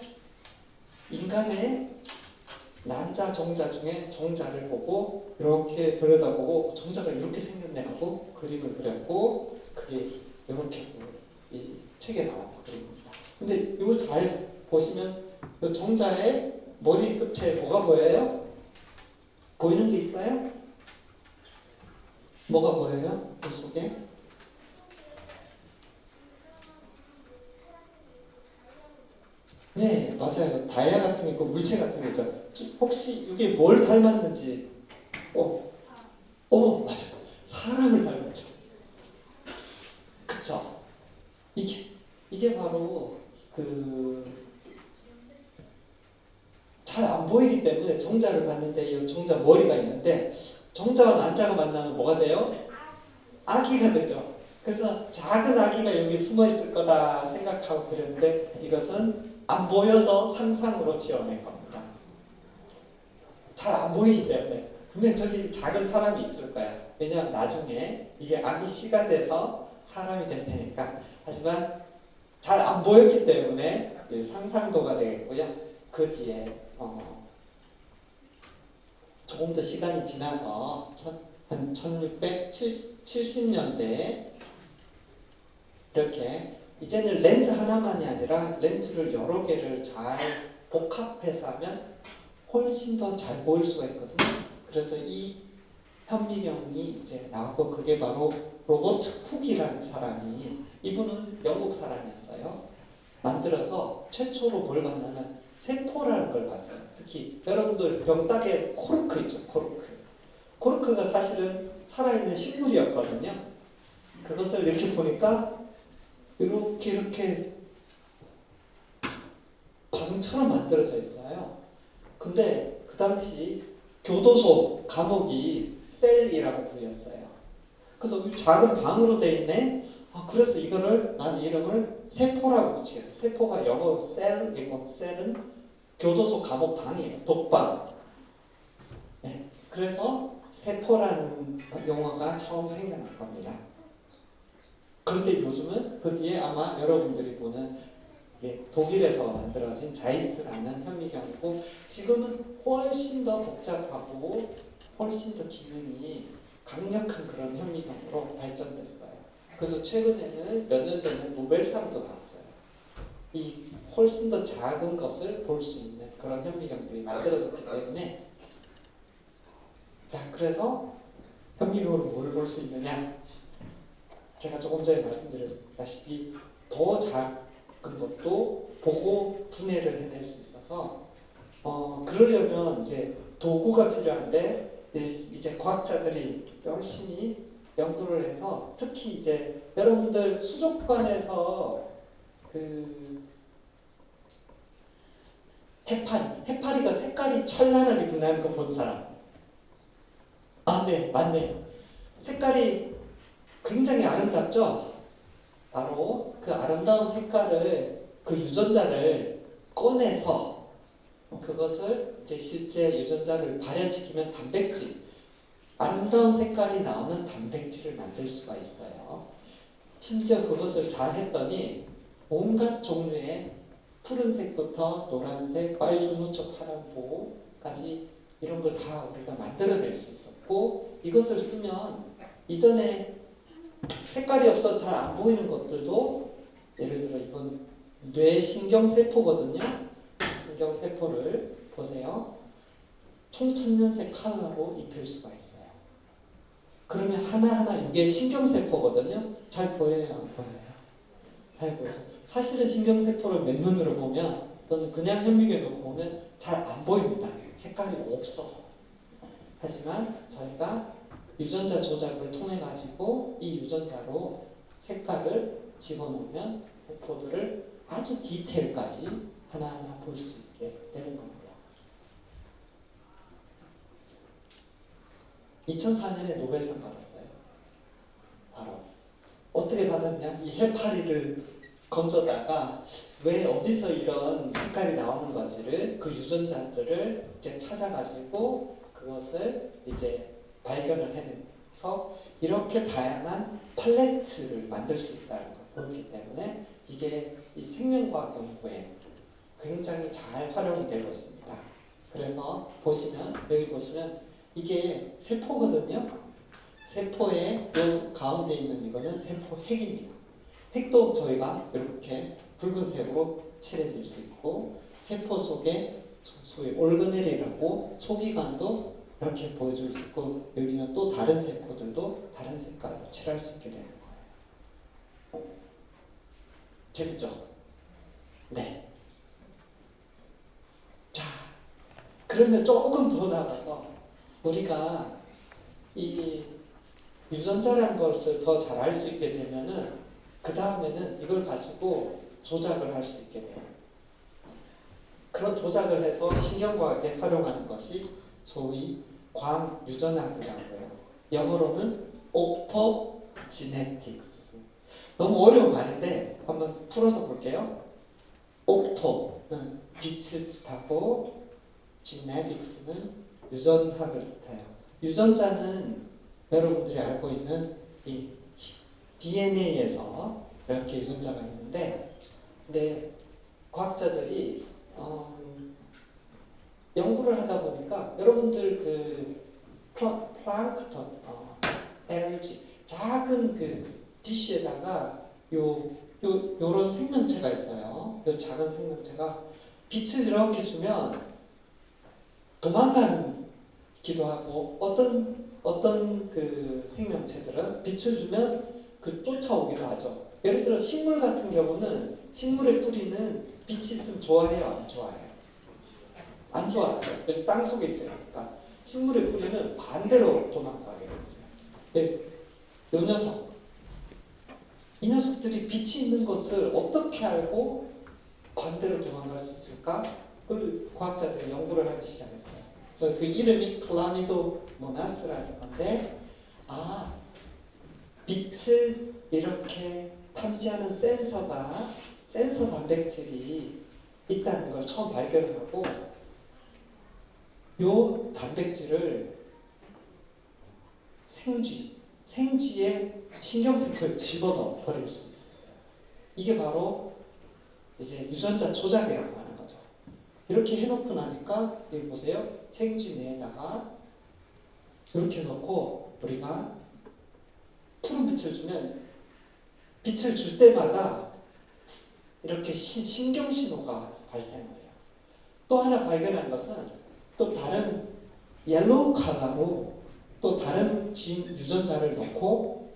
인간의 남자 정자 중에 정자를 보고 이렇게 들여다보고 정자가 이렇게 생겼네 하고 그림을 그렸고 그게 이렇게 이 책에 나온 그림입니다. 근데 이걸 잘 보시면 이 정자의 머리 끝에 뭐가 보여요? 보이는 게 있어요? 뭐가 보여요? 그 속에? 네, 맞아요. 다이아 같은 게 있고 물체 같은 게 있죠. 혹시 이게 뭘 닮았는지? 맞아요. 사람을 닮았죠. 그쵸? 이게 바로 그 잘 안 보이기 때문에 정자를 봤는데 이 정자 머리가 있는데 정자와 난자가 만나면 뭐가 돼요? 아기가 되죠. 그래서 작은 아기가 여기 숨어 있을 거다 생각하고 그랬는데 이것은 안 보여서 상상으로 지어낸 겁니다. 잘 안 보이기 때문에 분명 저기 작은 사람이 있을 거야. 왜냐하면 나중에 이게 아기 씨가 돼서 사람이 될 테니까. 하지만 잘 안 보였기 때문에 상상도가 되겠고요. 그 뒤에 조금 더 시간이 지나서 한 1670년대에 이렇게 이제는 렌즈 하나만이 아니라 렌즈를 여러 개를 잘 복합해서 하면 훨씬 더 잘 보일 수가 있거든요. 그래서 이 현미경이 이제 나오고 그게 바로 로버트 쿡이라는 사람이 이분은 영국 사람이었어요. 만들어서 최초로 뭘 봤냐면 세포라는 걸 봤어요. 특히 여러분들 병따개 코르크 있죠. 코르크가 사실은 살아있는 식물이었거든요. 그것을 이렇게 보니까 이렇게 방처럼 만들어져 있어요. 근데 그 당시 교도소 감옥이 셀이라고 불렸어요. 그래서 작은 방으로 돼 있네. 그래서 이거를 난 이름을 세포라고 붙이겠다. 세포가 영어 셀이고 셀은 교도소 감옥 방이에요. 독방. 네. 그래서 세포라는 용어가 처음 생겨날 겁니다. 그런데 요즘은 그 뒤에 아마 여러분들이 보는 독일에서 만들어진 자이스라는 현미경이고 지금은 훨씬 더 복잡하고 훨씬 더 기능이 강력한 그런 현미경으로 발전됐어요. 그래서 최근에는 몇 년 전에 노벨상도 나왔어요. 이 훨씬 더 작은 것을 볼 수 있는 그런 현미경들이 만들어졌기 때문에 자, 그래서 현미경으로 뭘 볼 수 있느냐? 제가 조금 전에 말씀드렸다시피 더 작은 것도 보고 분해를 해낼 수 있어서 그러려면 이제 도구가 필요한데 이제 과학자들이 열심히 연구를 해서 특히 이제 여러분들 수족관에서 그 해파리가 색깔이 찬란하게 빛나는 거 본 사람? 네, 맞네요. 색깔이 굉장히 아름답죠? 바로 그 아름다운 색깔을 그 유전자를 꺼내서 그것을 이제 실제 유전자를 발현시키면 단백질, 아름다운 색깔이 나오는 단백질을 만들 수가 있어요. 심지어 그것을 잘 했더니 온갖 종류의 푸른색부터 노란색, 빨주노초, 파란보까지 이런 걸 다 우리가 만들어낼 수 있었고 이것을 쓰면 이전에 색깔이 없어서 잘 안 보이는 것들도 예를 들어 이건 뇌신경세포거든요. 신경세포를 보세요. 총천연색 컬러로 입힐 수가 있어요. 그러면 하나하나 이게 신경세포거든요. 잘 보여요? 안 보여요? 잘 보이죠? 사실은 신경세포를 맨눈으로 보면 또는 그냥 현미경으로 보면 잘 안 보입니다. 색깔이 없어서. 하지만 저희가 유전자 조작을 통해 가지고 이 유전자로 색깔을 집어넣으면 세포들을 아주 디테일까지 하나하나 볼 수 있게 되는 겁니다. 2004년에 노벨상 받았어요. 바로 어떻게 받았냐? 이 해파리를 건져다가 왜 어디서 이런 색깔이 나오는 건지를 그 유전자들을 이제 찾아가지고 그것을 이제 발견을 해내서 이렇게 다양한 팔레트를 만들 수 있다는 걸 보였기 때문에 이게 이 생명과학 연구에 굉장히 잘 활용이 되고 있습니다. 그래서 보시면 여기 보시면 이게 세포거든요. 세포의 요 가운데 있는 이거는 세포 핵입니다. 핵도 저희가 이렇게 붉은색으로 칠해줄 수 있고 세포 속에 소위 올그넬이라고 소기관도 이렇게 보여줄 수 있고 여기는 또 다른 세포들도 다른 색깔로 칠할 수 있게 되는 거예요. 재밌죠? 네. 자, 그러면 조금 더 나가서 우리가 이 유전자라는 것을 더 잘 알 수 있게 되면은 그 다음에는 이걸 가지고 조작을 할 수 있게 돼요. 그런 조작을 해서 신경과학에 활용하는 것이 소위 광유전학이라고 해요. 영어로는 옵토지네틱스. 너무 어려운 말인데 한번 풀어서 볼게요. 옵토는 빛을 뜻하고 지네틱스는 유전학을 뜻해요. 유전자는 여러분들이 알고 있는 이 DNA에서 이렇게 유전자가 있는데, 근데 과학자들이 연구를 하다 보니까 여러분들 그 플랑크톤, 에너지 작은 그 디쉬에다가 요런 생명체가 있어요. 요 작은 생명체가 빛을 이렇게 주면 도망가기도 하고, 어떤 그 생명체들은 빛을 주면 그 쫓아오기도 하죠. 예를 들어 식물 같은 경우는 식물의 뿌리는 빛이 있으면 좋아해요, 안 좋아해요? 안 좋아해요. 땅 속에 있으니까 식물의 뿌리는 반대로 도망가게 돼 있어요. 네, 요 녀석, 이 녀석들이 빛이 있는 것을 어떻게 알고 반대로 도망갈 수 있을까? 그걸 과학자들이 연구를 하기 시작했어요. 그래서 그 이름이 클라미도모나스라는 건데, 빛을 이렇게 탐지하는 센서 단백질이 있다는 걸 처음 발견하고, 요 단백질을 생쥐에 신경세포에 집어넣어 버릴 수 있었어요. 이게 바로 이제 유전자 조작이라고 하는 거죠. 이렇게 해놓고 나니까 여기 보세요. 생쥐 내에다가 이렇게 놓고 우리가 푸른 빛을 주면 빛을 줄 때마다 이렇게 신경 신호가 발생을 해요. 또 하나 발견한 것은 또 다른 옐로우 컬러로 또 다른 유전자를 넣고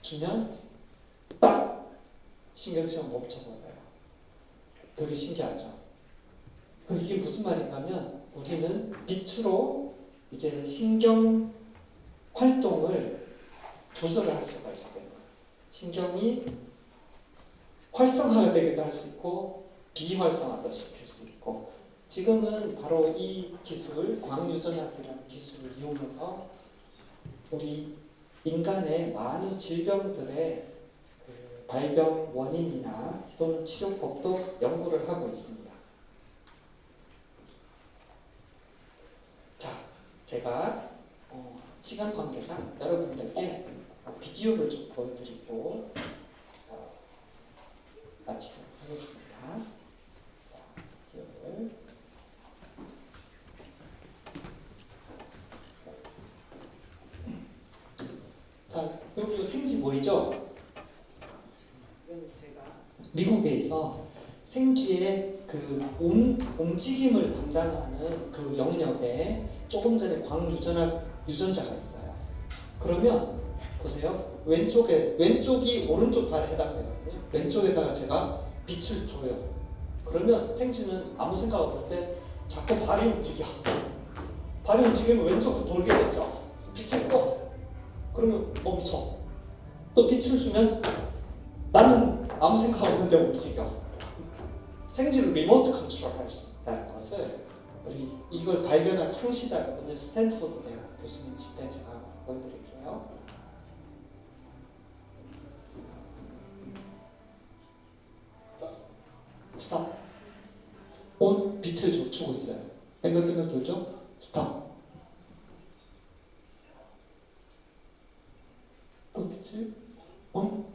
주면 딱 신경신호가 멈춰버려요. 되게 신기하죠. 그럼 이게 무슨 말인가면 우리는 빛으로 이제 신경 활동을 조절을 할 수가 있게 돼요. 신경이 활성화가 되기도 할 수 있고 비활성화도 시킬 수 있고, 지금은 바로 이 기술, 광유전학이라는 기술을 이용해서 우리 인간의 많은 질병들의 그 발병 원인이나 또는 치료법도 연구를 하고 있습니다. 자, 제가 시간 관계상 여러분들께 비디오를 좀 보여드리고 마치도록 하겠습니다. 자, 비디오를. 자, 여기 생쥐 보이죠? 미국에서 생쥐의 그 움직임을 담당하는 그 영역에 조금 전에 유전자가 있어요. 그러면 보세요. 왼쪽이 오른쪽 발에 해당되거든요. 왼쪽에다가 제가 빛을 줘요. 그러면 생쥐는 아무 생각 없는데 자꾸 발이 움직여. 발이 움직이면 왼쪽으로 돌게 되죠. 빛을 꺼. 그러면 멈춰. 또 빛을 주면 나는 아무 생각 없는데 움직여. 생쥐를 리모트 컨트롤할 수 있다는 것을 이걸 발견한 창시자거든요. 스탠포드 대학 교수님이신데 제가 보여드릴게요. 스탑. 온 빛을 주고 있어요. 뱅글뱅글 돌죠? 스탑. 또 빛을 온.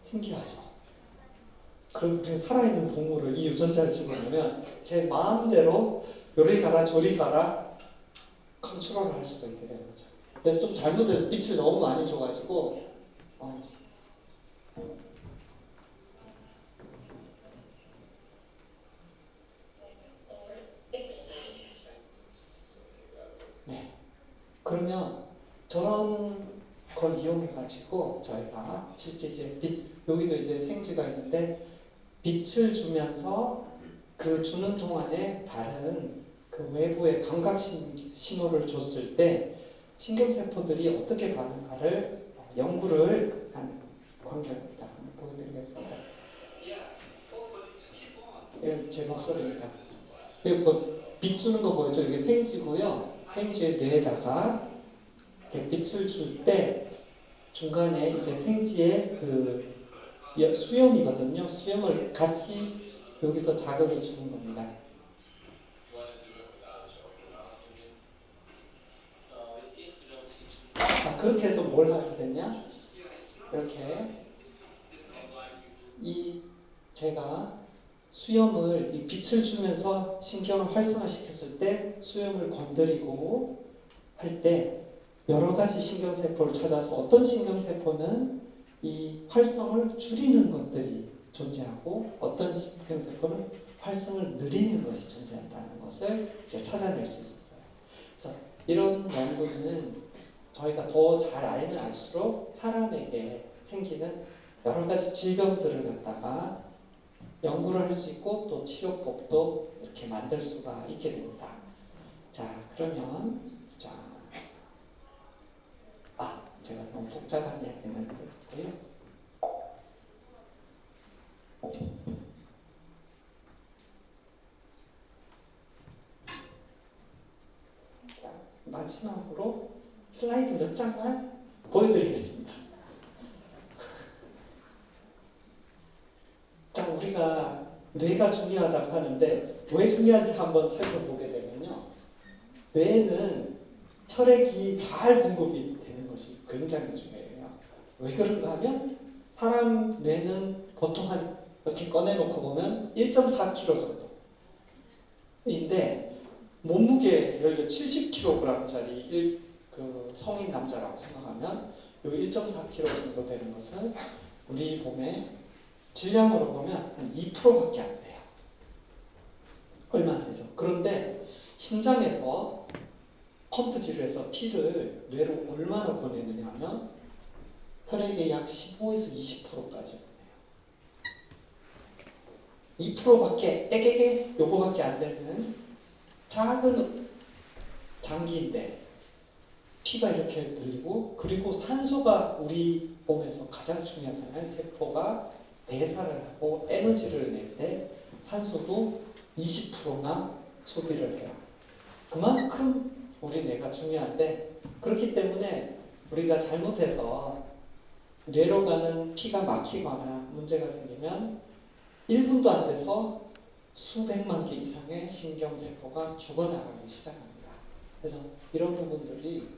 신기하죠? 그럼 그 살아있는 동물을 이 유전자를 집어넣으면 제 마음대로 요리 가라 저리 가라 컨트롤을 할 수가 있게 되는 거죠. 근데 좀 잘못해서 빛을 너무 많이 줘가지고 네. 그러면 저런 걸 이용해가지고 저희가 실제 이제 여기도 이제 생쥐가 있는데 빛을 주면서 그 주는 동안에 다른 그 외부의 감각 신호를 줬을 때 신경세포들이 어떻게 반응하를 연구를 한 광경입니다. 한번 보여드리겠습니다. 이건 제 목소리입니다. 이거 빛 주는 거 보이죠? 이게 생지고요. 생지의 뇌에다가 이렇게 빛을 줄 때 중간에 이제 생지의 그 수염이거든요. 수염을 같이 여기서 자극을 주는 겁니다. 그렇게 해서 뭘 하게 되냐? 이렇게 제가 수염을 이 빛을 주면서 신경을 활성화시켰을 때 수염을 건드리고 할 때 여러 가지 신경세포를 찾아서 어떤 신경세포는 이 활성을 줄이는 것들이 존재하고 어떤 신경세포는 활성을 느리는 것이 존재한다는 것을 이제 찾아낼 수 있었어요. 그래서 이런 연구는 저희가 더 잘 알면 알수록 사람에게 생기는 여러 가지 질병들을 갖다가 연구를 할 수 있고 또 치료법도 이렇게 만들 수가 있게 됩니다. 자, 그러면 제가 너무 복잡한 이야기는 했고요. 자, 마지막으로 슬라이드 몇 장만 보여드리겠습니다. 자, 우리가 뇌가 중요하다고 하는데 왜 중요한지 한번 살펴보게 되면요. 뇌는 혈액이 잘 공급이 되는 것이 굉장히 중요해요. 왜 그런가 하면 사람 뇌는 보통 한 이렇게 꺼내놓고 보면 1.4kg 정도인데 몸무게 예를 들어 70kg짜리 그 성인 남자라고 생각하면 이 1.4kg 정도 되는 것은 우리 몸의 질량으로 보면 한 2%밖에 안 돼요. 얼마 안 되죠. 그런데 심장에서 펌프질을 해서 피를 뇌로 얼마나 보내느냐 하면 혈액의 약 15에서 20%까지 보내요. 2%밖에 요거밖에 안 되는 작은 장기인데 피가 이렇게 들리고 그리고 산소가 우리 몸에서 가장 중요하잖아요. 세포가 대사를 하고 에너지를 낼 때 산소도 20%나 소비를 해요. 그만큼 우리 뇌가 중요한데 그렇기 때문에 우리가 잘못해서 뇌로 가는 피가 막히거나 문제가 생기면 1분도 안 돼서 수백만 개 이상의 신경세포가 죽어나가기 시작합니다. 그래서 이런 부분들이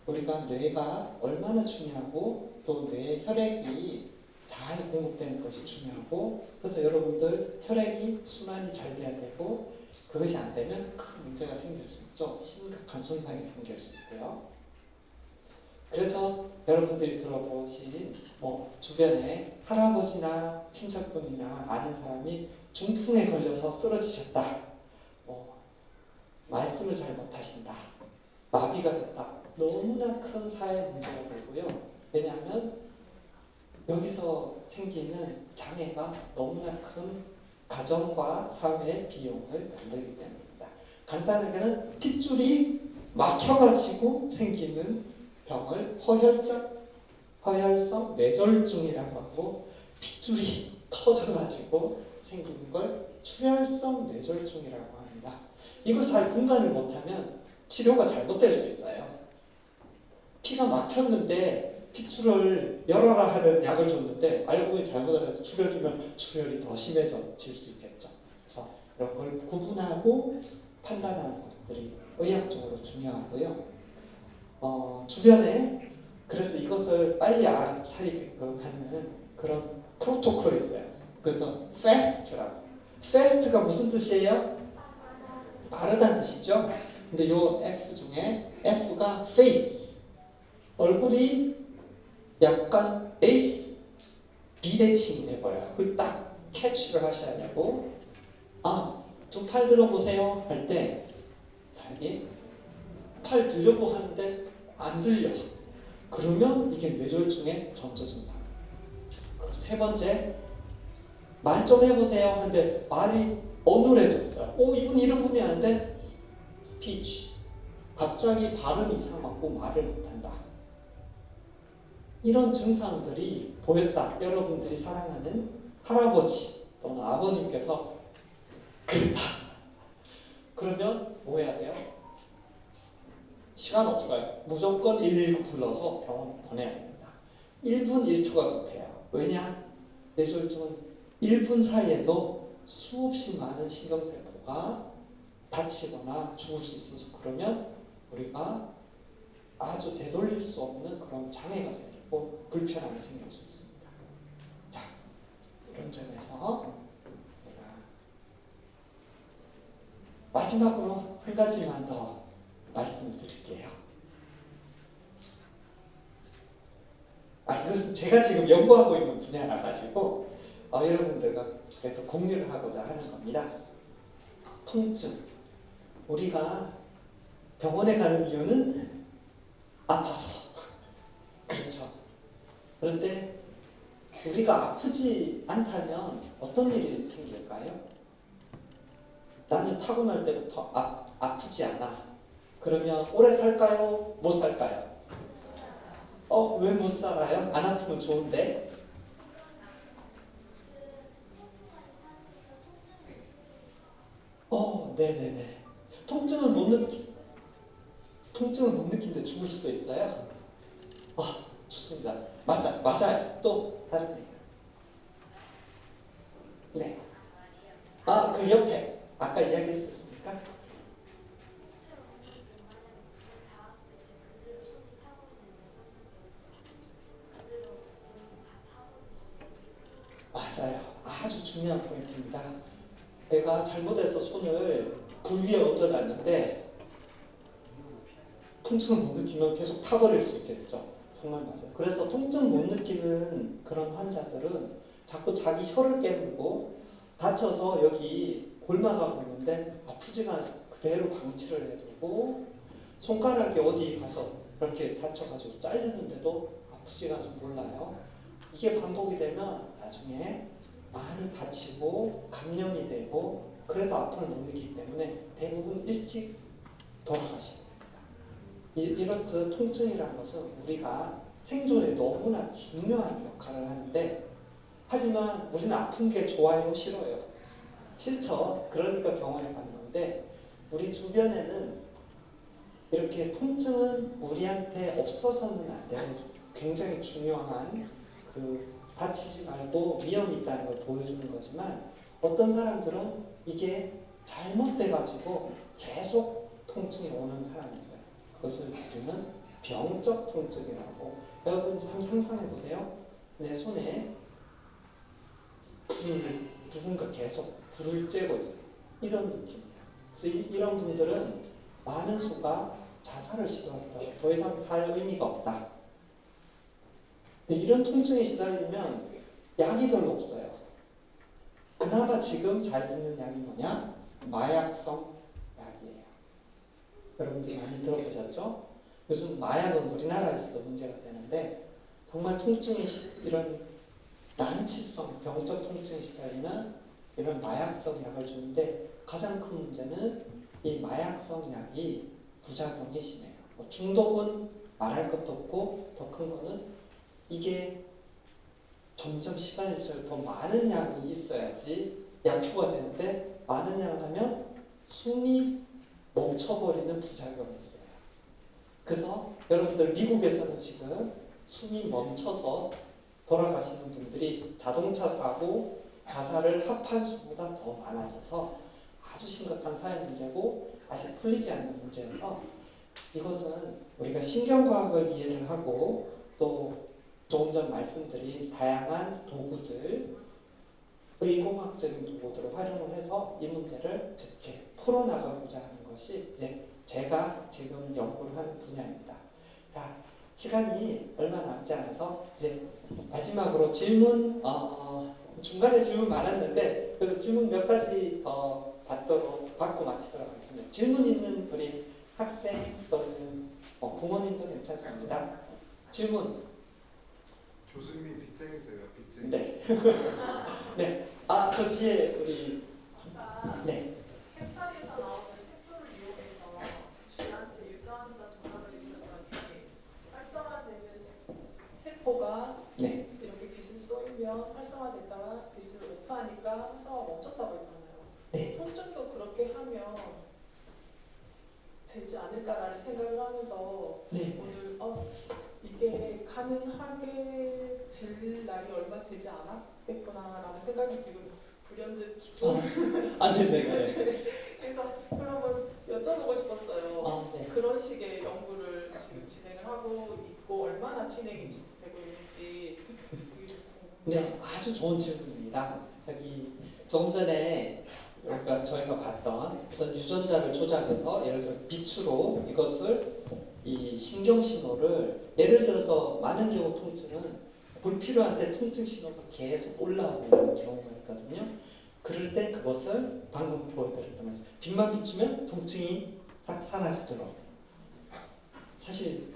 우리가 뇌가 얼마나 중요하고 또 뇌에 혈액이 잘 공급되는 것이 중요하고 그래서 여러분들 혈액이 순환이 잘 돼야 되고 그것이 안 되면 큰 문제가 생길 수 있죠. 심각한 손상이 생길 수 있고요. 그래서 여러분들이 들어보신 주변에 할아버지나 친척분이나 아는 사람이 중풍에 걸려서 쓰러지셨다. 말씀을 잘 못하신다. 마비가 됐다. 너무나 큰 사회 문제가 되고요. 왜냐하면 여기서 생기는 장애가 너무나 큰 가정과 사회의 비용을 만들기 때문입니다. 간단하게는 핏줄이 막혀가지고 생기는 병을 허혈성 뇌졸중이라고 하고 핏줄이 터져가지고 생기는 걸 출혈성 뇌졸중이라고 합니다. 이걸 잘 분간을 못하면 치료가 잘못될 수 있어요. 피가 막혔는데 핏줄을 열어라 하는 약을 줬는데 알고 보니 잘못 알아서 출혈이면 출혈이 더 심해질 수 있겠죠. 그래서 이런 걸 구분하고 판단하는 것들이 의학적으로 중요하고요. 주변에 그래서 이것을 빨리 알아차리게끔 하는 그런 프로토콜이 있어요. 그래서 FAST라고. FAST가 무슨 뜻이에요? 빠르다는 뜻이죠. 근데 요 F 중에 F가 face, 얼굴이 약간 에이스 비대칭이 돼버려요. 그걸 딱 캐치를 하셔야 되고 두 팔 들어보세요 할 때 자기 팔 들려고 하는데 안 들려. 그러면 이게 뇌졸중의 전조 증상. 세 번째, 말 좀 해보세요 하는데 말이 어눌해졌어요. 이분 이런 분이 하는데 스피치. 갑자기 발음이 이상하고 말을 못한다. 이런 증상들이 보였다. 여러분들이 사랑하는 할아버지 또는 아버님께서 그랬다. 그러면 뭐 해야 돼요? 시간 없어요. 무조건 119 불러서 병원 보내야 됩니다. 1분 1초가 급해요. 왜냐? 뇌졸중은 1분 사이에도 수없이 많은 신경세포가 다치거나 죽을 수 있어서 그러면 우리가 아주 되돌릴 수 없는 그런 장애가 생기고 불편함이 생길 수 있습니다. 자, 이런 점에서 제가 마지막으로 한 가지만 더 말씀을 드릴게요. 이것은 제가 지금 연구하고 있는 분야라 가지고 여러분들과 그래도 공유를 하고자 하는 겁니다. 통증. 우리가 병원에 가는 이유는 아파서. 그렇죠. 그런데 우리가 아프지 않다면 어떤 일이 생길까요? 나는 타고날 때부터 아프지 않아. 그러면 오래 살까요? 못 살까요? 왜 못 살아요? 안 아프면 좋은데. 네네네. 통증을 못 느끼는데 죽을 수도 있어요. 좋습니다. 맞아요. 또 다른 얘기. 네. 그 옆에 아까 이야기했었습니까? 맞아요. 아주 중요한 포인트입니다. 내가 잘못해서 손을 불 위에 얹어놨는데 통증을 못 느끼면 계속 타버릴 수 있겠죠. 정말 맞아요. 그래서 통증 못 느끼는 그런 환자들은 자꾸 자기 혀를 깨물고 다쳐서 여기 골마가고 있는데 아프지가 않아서 그대로 방치를 해두고 손가락이 어디 가서 이렇게 다쳐가지고 잘렸는데도 아프지가 않아서 몰라요. 이게 반복이 되면 나중에 많이 다치고 감염이 되고 그래도 아픔을 못 느끼기 때문에 대부분 일찍 돌아가십니다. 이렇듯 통증이라는 것은 우리가 생존에 너무나 중요한 역할을 하는데 하지만 우리는 아픈 게 좋아요? 싫어요? 싫죠. 그러니까 병원에 가는 건데 우리 주변에는 이렇게 통증은 우리한테 없어서는 안 되는 굉장히 중요한 다치지 말고 위험이 있다는 걸 보여주는 거지만 어떤 사람들은 이게 잘못돼가지고 계속 통증이 오는 사람이 있어요. 그것을 우리는 병적 통증이라고. 여러분 한번 상상해 보세요. 내 손에 누군가 계속 불을 쬐고 있어요. 이런 느낌이에요. 그래서 이런 분들은 많은 수가 자살을 시도하기도 하고 더 이상 살 의미가 없다. 근데 이런 통증에 시달리면 약이 별로 없어요. 그나마 지금 잘 듣는 약이 뭐냐? 마약성 약이에요. 여러분들이 많이 들어보셨죠? 요즘 마약은 우리나라에서도 문제가 되는데 정말 통증이 이런 난치성 병적 통증에 시달리면 이런 마약성 약을 주는데 가장 큰 문제는 이 마약성 약이 부작용이 심해요. 중독은 말할 것도 없고 더 큰 거는 이게 점점 시간이 지나서 더 많은 양이 있어야지 약효가 되는데 많은 양을 하면 숨이 멈춰버리는 부작용이 있어요. 그래서 여러분들 미국에서는 지금 숨이 멈춰서 돌아가시는 분들이 자동차 사고 자살을 합한 수보다 더 많아져서 아주 심각한 사회 문제고 아직 풀리지 않는 문제여서 이것은 우리가 신경과학을 이해를 하고 또 조금 전 말씀드린 다양한 도구들, 의공학적인 도구들을 활용을 해서 이 문제를 이렇게 풀어나가고자 하는 것이 이제 제가 지금 연구를 하는 분야입니다. 자, 시간이 얼마 남지 않아서 이제 마지막으로 질문, 중간에 질문 많았는데 그래서 질문 몇 가지 받고 마치도록 하겠습니다. 질문 있는 우리 학생 또는 부모님도 괜찮습니다. 질문. 교수님이 빚쟁이세요, 빚쟁이. 네. 네. 저 뒤에 우리. 네. 햄버거에서 나오는 색소를 이용해서 쥐한테 유전을 활성화 멈췄다고 했잖아요. 네. 통증도 그렇게 하면 되지 않을까라는 생각을 하면서 네. 오늘 이게 가능하게 될 날이 얼마 되지 않았겠구나라는 생각이 지금 불현듯 깊은 네네네. 그래서 그러면 여쭤보고 싶었어요. 네. 그런 식의 연구를 지금 진행을 하고 있고 얼마나 진행이 되고 있는지 그게 좀 궁금해요. 네, 아주 좋은 질문입니다. 여기 조금 전에 그러니까 저희가 봤던 어떤 유전자를 조작해서 예를 들어 빛으로 이것을 이 신경 신호를 예를 들어서 많은 경우 통증은 불필요한 때 통증 신호가 계속 올라오는 경우가 있거든요. 그럴 때 그것을 방금 보여드렸던 거죠. 빛만 비추면 통증이 싹 사라지도록. 사실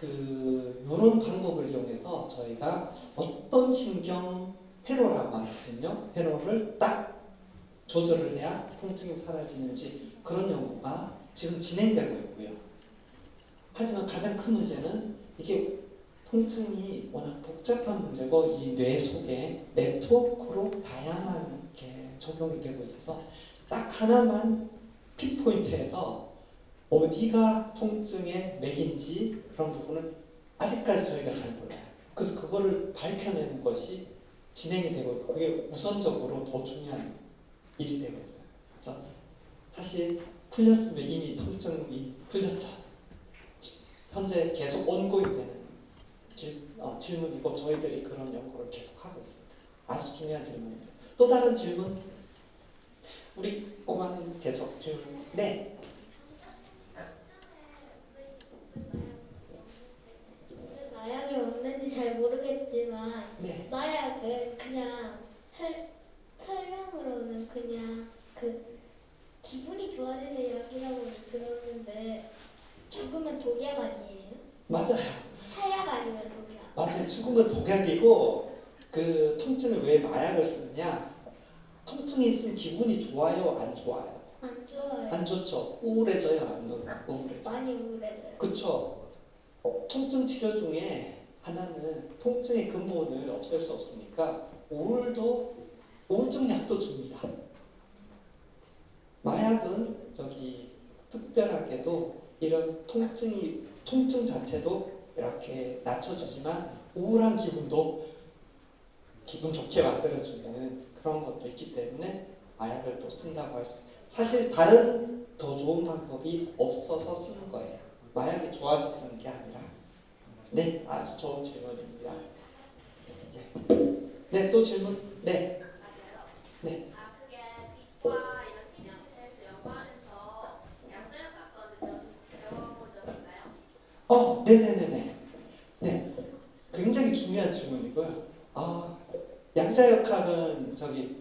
이런 방법을 이용해서 저희가 어떤 신경 회로라고 하거든요. 회로를 딱 조절을 해야 통증이 사라지는지 그런 연구가 지금 진행되고 있고요. 하지만 가장 큰 문제는 이게 통증이 워낙 복잡한 문제고 이 뇌 속에 네트워크로 다양한 게 적용이 되고 있어서 딱 하나만 핀포인트해서 어디가 통증의 맥인지 그런 부분은 아직까지 저희가 잘 몰라요. 그래서 그거를 밝혀내는 것이 진행이 되고 있고 그게 우선적으로 더 중요한 일이 되고 있어요. 그래서 사실 풀렸으면 이미 통증이 풀렸죠. 현재 계속 온고잉 되는 질문이고 저희들이 그런 연구를 계속 하고 있습니다. 아주 중요한 질문입니다. 또 다른 질문? 우리 꼬마는 계속 질문. 네. 마약이 없는지 잘 모르겠지만 네. 마약은 그냥 설명으로는 그냥 그 기분이 좋아지는 약이라고 들었는데 죽으면 독약 아니에요? 맞아요. 사약 아니면 독약? 맞아요. 죽음은 독약이고 그 통증을 왜 마약을 쓰느냐? 통증이 있으면 기분이 좋아요, 안 좋아요? 안 좋아요. 안 좋죠. 우울해져요, 안 우울해져. 많이 우울해져요. 그렇죠. 통증 치료 중에 하나는 통증의 근본을 없앨 수 없으니까 우울증 약도 줍니다. 마약은 특별하게도 이런 통증 자체도 이렇게 낮춰주지만 우울한 기분도 기분 좋게 만들어주는 그런 것도 있기 때문에 마약을 또 쓴다고 할 수 있어요. 사실 다른 더 좋은 방법이 없어서 쓰는 거예요. 마약이 좋아서 쓰는 게 아니라. 네, 아주 좋은 질문입니다. 네, 또 질문. 네. 네. 그게 빛과 이런 신경세에서 연구하면서 양자역학과는 배워본 적 있나요? 네네네네. 네, 굉장히 중요한 질문이고요. 양자역학은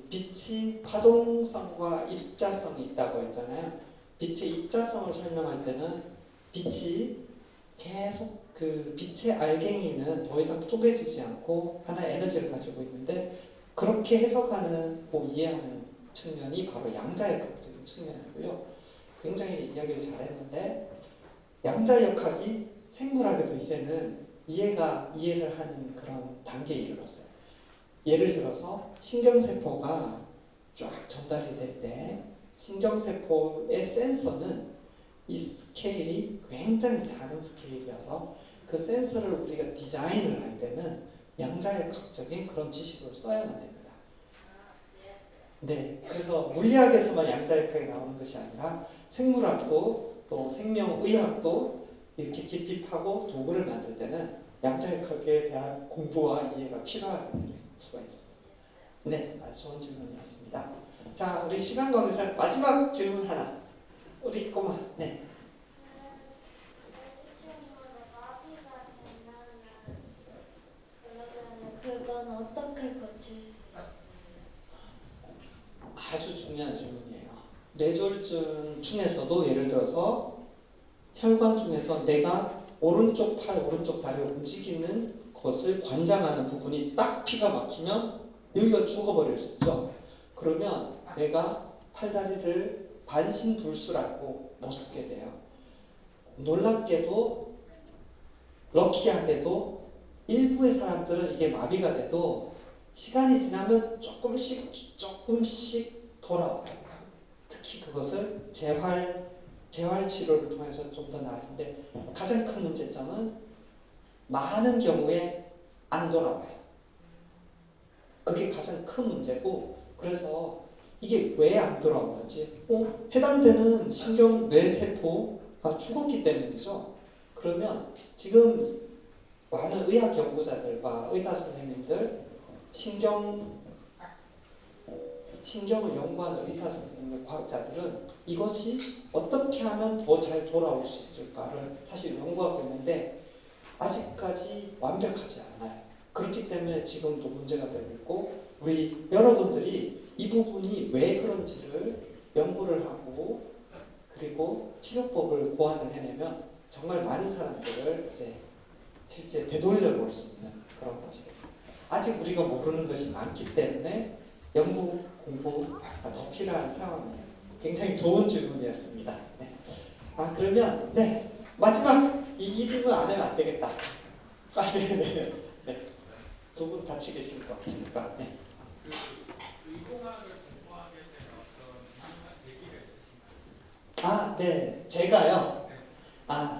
빛이 파동성과 입자성이 있다고 했잖아요. 빛의 입자성을 설명할 때는 빛이 계속 그 빛의 알갱이는 더 이상 쪼개지지 않고 하나의 에너지를 가지고 있는데 그렇게 해석하는 이해하는 측면이 바로 양자역학적인 측면이고요. 굉장히 이야기를 잘했는데 양자역학이 생물학에도 이제는 이해를 하는 그런 단계에 이르렀어요. 예를 들어서 신경세포가 쫙 전달이 될 때 신경세포의 센서는 이 스케일이 굉장히 작은 스케일이어서 그 센서를 우리가 디자인을 할 때는 양자역학적인 그런 지식을 써야만 됩니다. 네, 그래서 물리학에서만 양자역학이 나오는 것이 아니라 생물학도 또 생명의학도 이렇게 깊이 파고 도구를 만들 때는 양자역학에 대한 공부와 이해가 필요하게 될 수가 있습니다. 네, 아주 좋은 질문이었습니다. 자, 우리 시간 관계상 마지막 질문 하나. 우리 꼬마. 네. 그건 어떻게 고칠 수 있어요? 아주 중요한 질문이에요. 뇌졸중 중에서도 예를 들어서 혈관 중에서 내가 오른쪽 팔, 오른쪽 다리를 움직이는 것을 관장하는 부분이 딱 피가 막히면 여기가 죽어버릴 수 있죠. 그러면 내가 팔다리를 반신불수라고 못 쓰게 돼요. 놀랍게도 럭키하게도 일부의 사람들은 이게 마비가 돼도 시간이 지나면 조금씩 조금씩 돌아와요. 특히 그것을 재활 치료를 통해서 좀 더 나아지는데 가장 큰 문제점은 많은 경우에 안 돌아와요. 그게 가장 큰 문제고 그래서 이게 왜 안 돌아오는지 해당되는 신경뇌 세포가 죽었기 때문이죠. 그러면 지금 많은 의학 연구자들과 의사 선생님들 신경을 연구하는 의사 선생님들, 과학자들은 이것이 어떻게 하면 더 잘 돌아올 수 있을까를 사실 연구하고 있는데 아직까지 완벽하지 않아요. 그렇기 때문에 지금도 문제가 되고 있고 우리 여러분들이 이 부분이 왜 그런지를 연구를 하고 그리고 치료법을 고안을 해내면 정말 많은 사람들을 이제 실제 되돌려 볼 수 있는 그런 것이에요. 아직 우리가 모르는 것이 많기 때문에 연구 공부가 더 필요한 상황이에요. 굉장히 좋은 질문이었습니다. 네. 그러면 네 마지막 이 질문 안 하면 안 되겠다. 네네. 네. 두 분 같이 계실 것 같으니까. 네. 의공학을 공부하게 된 어떤 이유나 계기가 있으신가요? 네. 제가요.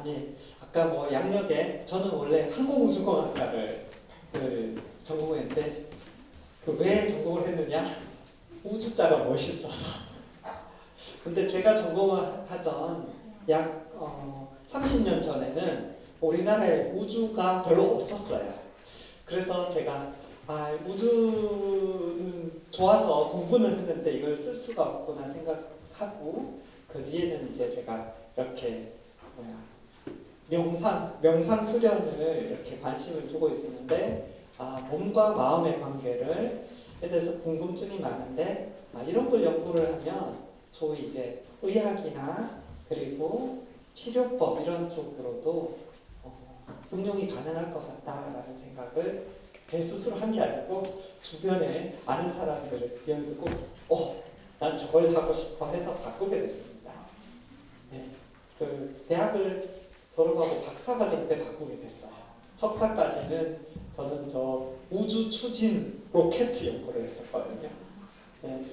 예. 아까 뭐 양력에 저는 원래 항공우주공학과를 전공했는데 왜 전공을 했느냐? 우주자가 멋있어서. 근데 제가 전공하던 약 30년 전에는 우리나라에 우주가 별로 없었어요. 그래서 제가 우주는 좋아서 공부는 했는데 이걸 쓸 수가 없구나 생각하고 그 뒤에는 이제 제가 이렇게 명상 수련을 이렇게 관심을 두고 있었는데 몸과 마음의 관계를 에 대해서 궁금증이 많은데 이런 걸 연구를 하면 소위 이제 의학이나 그리고 치료법 이런 쪽으로도 응용이 가능할 것 같다라는 생각을 제 스스로 한 게 아니고 주변에 아는 사람들을 비언 듣고 난 저걸 하고 싶어 해서 바꾸게 됐습니다. 네, 그 대학을 졸업하고 박사과정 때 바꾸게 됐어요. 석사까지는 저는 저 우주 추진 로켓 연구를 했었거든요. 네.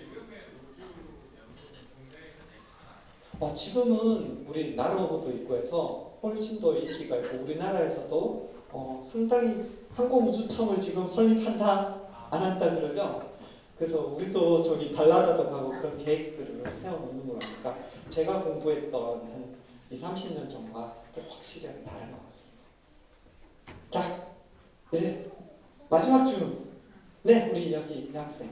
지금은 우리 나로호도 있고 해서 훨씬 더 인기가 있고 우리나라에서도 상당히 항공우주청을 지금 설립한다 안 한다 그러죠. 그래서 우리도 저기 달나라도 가고 그런 계획들을 세워놓는 거니까 제가 공부했던 한 20-30년 전과 확실히 다른 것 같습니다. 자, 이제 마지막 질문. 네, 우리 여기 여학생.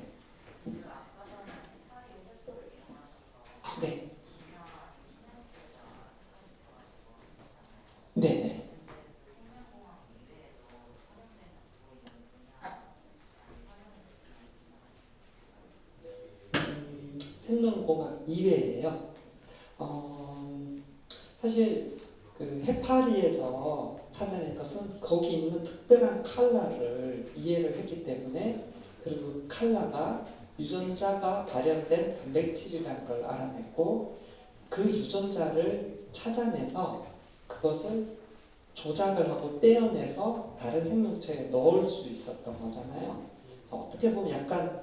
네. 네네. 생명공학 이외에요. 사실 그 해파리에서 찾아낸 것은 거기 있는 특별한 칼라를 이해를 했기 때문에 그리고 칼라가 유전자가 발현된 단백질이라는 걸 알아냈고 그 유전자를 찾아내서 그것을 조작을 하고 떼어내서 다른 생명체에 넣을 수 있었던 거잖아요. 그래서 어떻게 보면 약간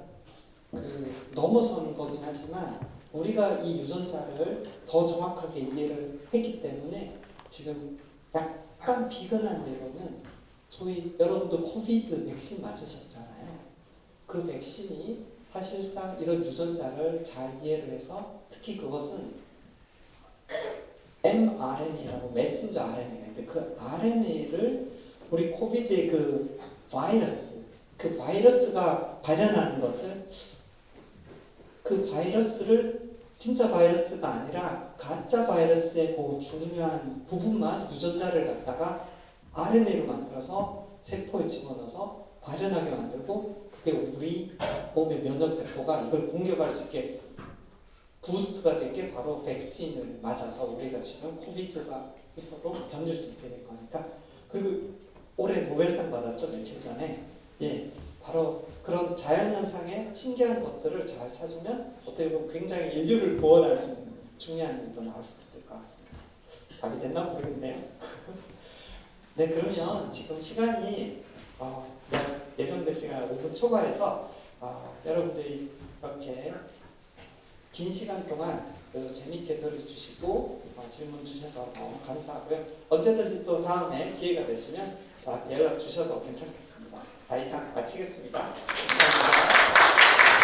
넘어서는 거긴 하지만 우리가 이 유전자를 더 정확하게 이해를 했기 때문에 지금 약간 비근한 예로는 소위 여러분도 코비드 백신 맞으셨잖아요. 그 백신이 사실상 이런 유전자를 잘 이해를 해서 특히 그것은 mRNA라고 메신저 RNA가 있는데 그 RNA를 우리 코비드의 그 바이러스가 발현하는 것을 그 바이러스를 진짜 바이러스가 아니라 가짜 바이러스의 그 중요한 부분만 유전자를 갖다가 RNA로 만들어서 세포에 집어넣어서 발현하게 만들고 그게 우리 몸의 면역세포가 이걸 공격할 수 있게 부스트가 된 게 바로 백신을 맞아서 우리가 지금 코비드가 있어도 견딜 수 있게 된 거니까. 그리고 올해 노벨상 받았죠, 며칠 전에. 예, 바로 그런 자연현상의 신기한 것들을 잘 찾으면 어떻게 보면 굉장히 인류를 구원할 수 있는 중요한 일도 나올 수 있을 것 같습니다. 답이 됐나 모르겠네요. 네, 그러면 지금 시간이 예정된 시간 5분 초과해서 여러분들이 이렇게 긴 시간 동안 재밌게 들어주시고 질문 주셔서 너무 감사하고요. 언제든지 또 다음에 기회가 되시면 연락 주셔도 괜찮겠습니다. 자, 이상 마치겠습니다. 감사합니다.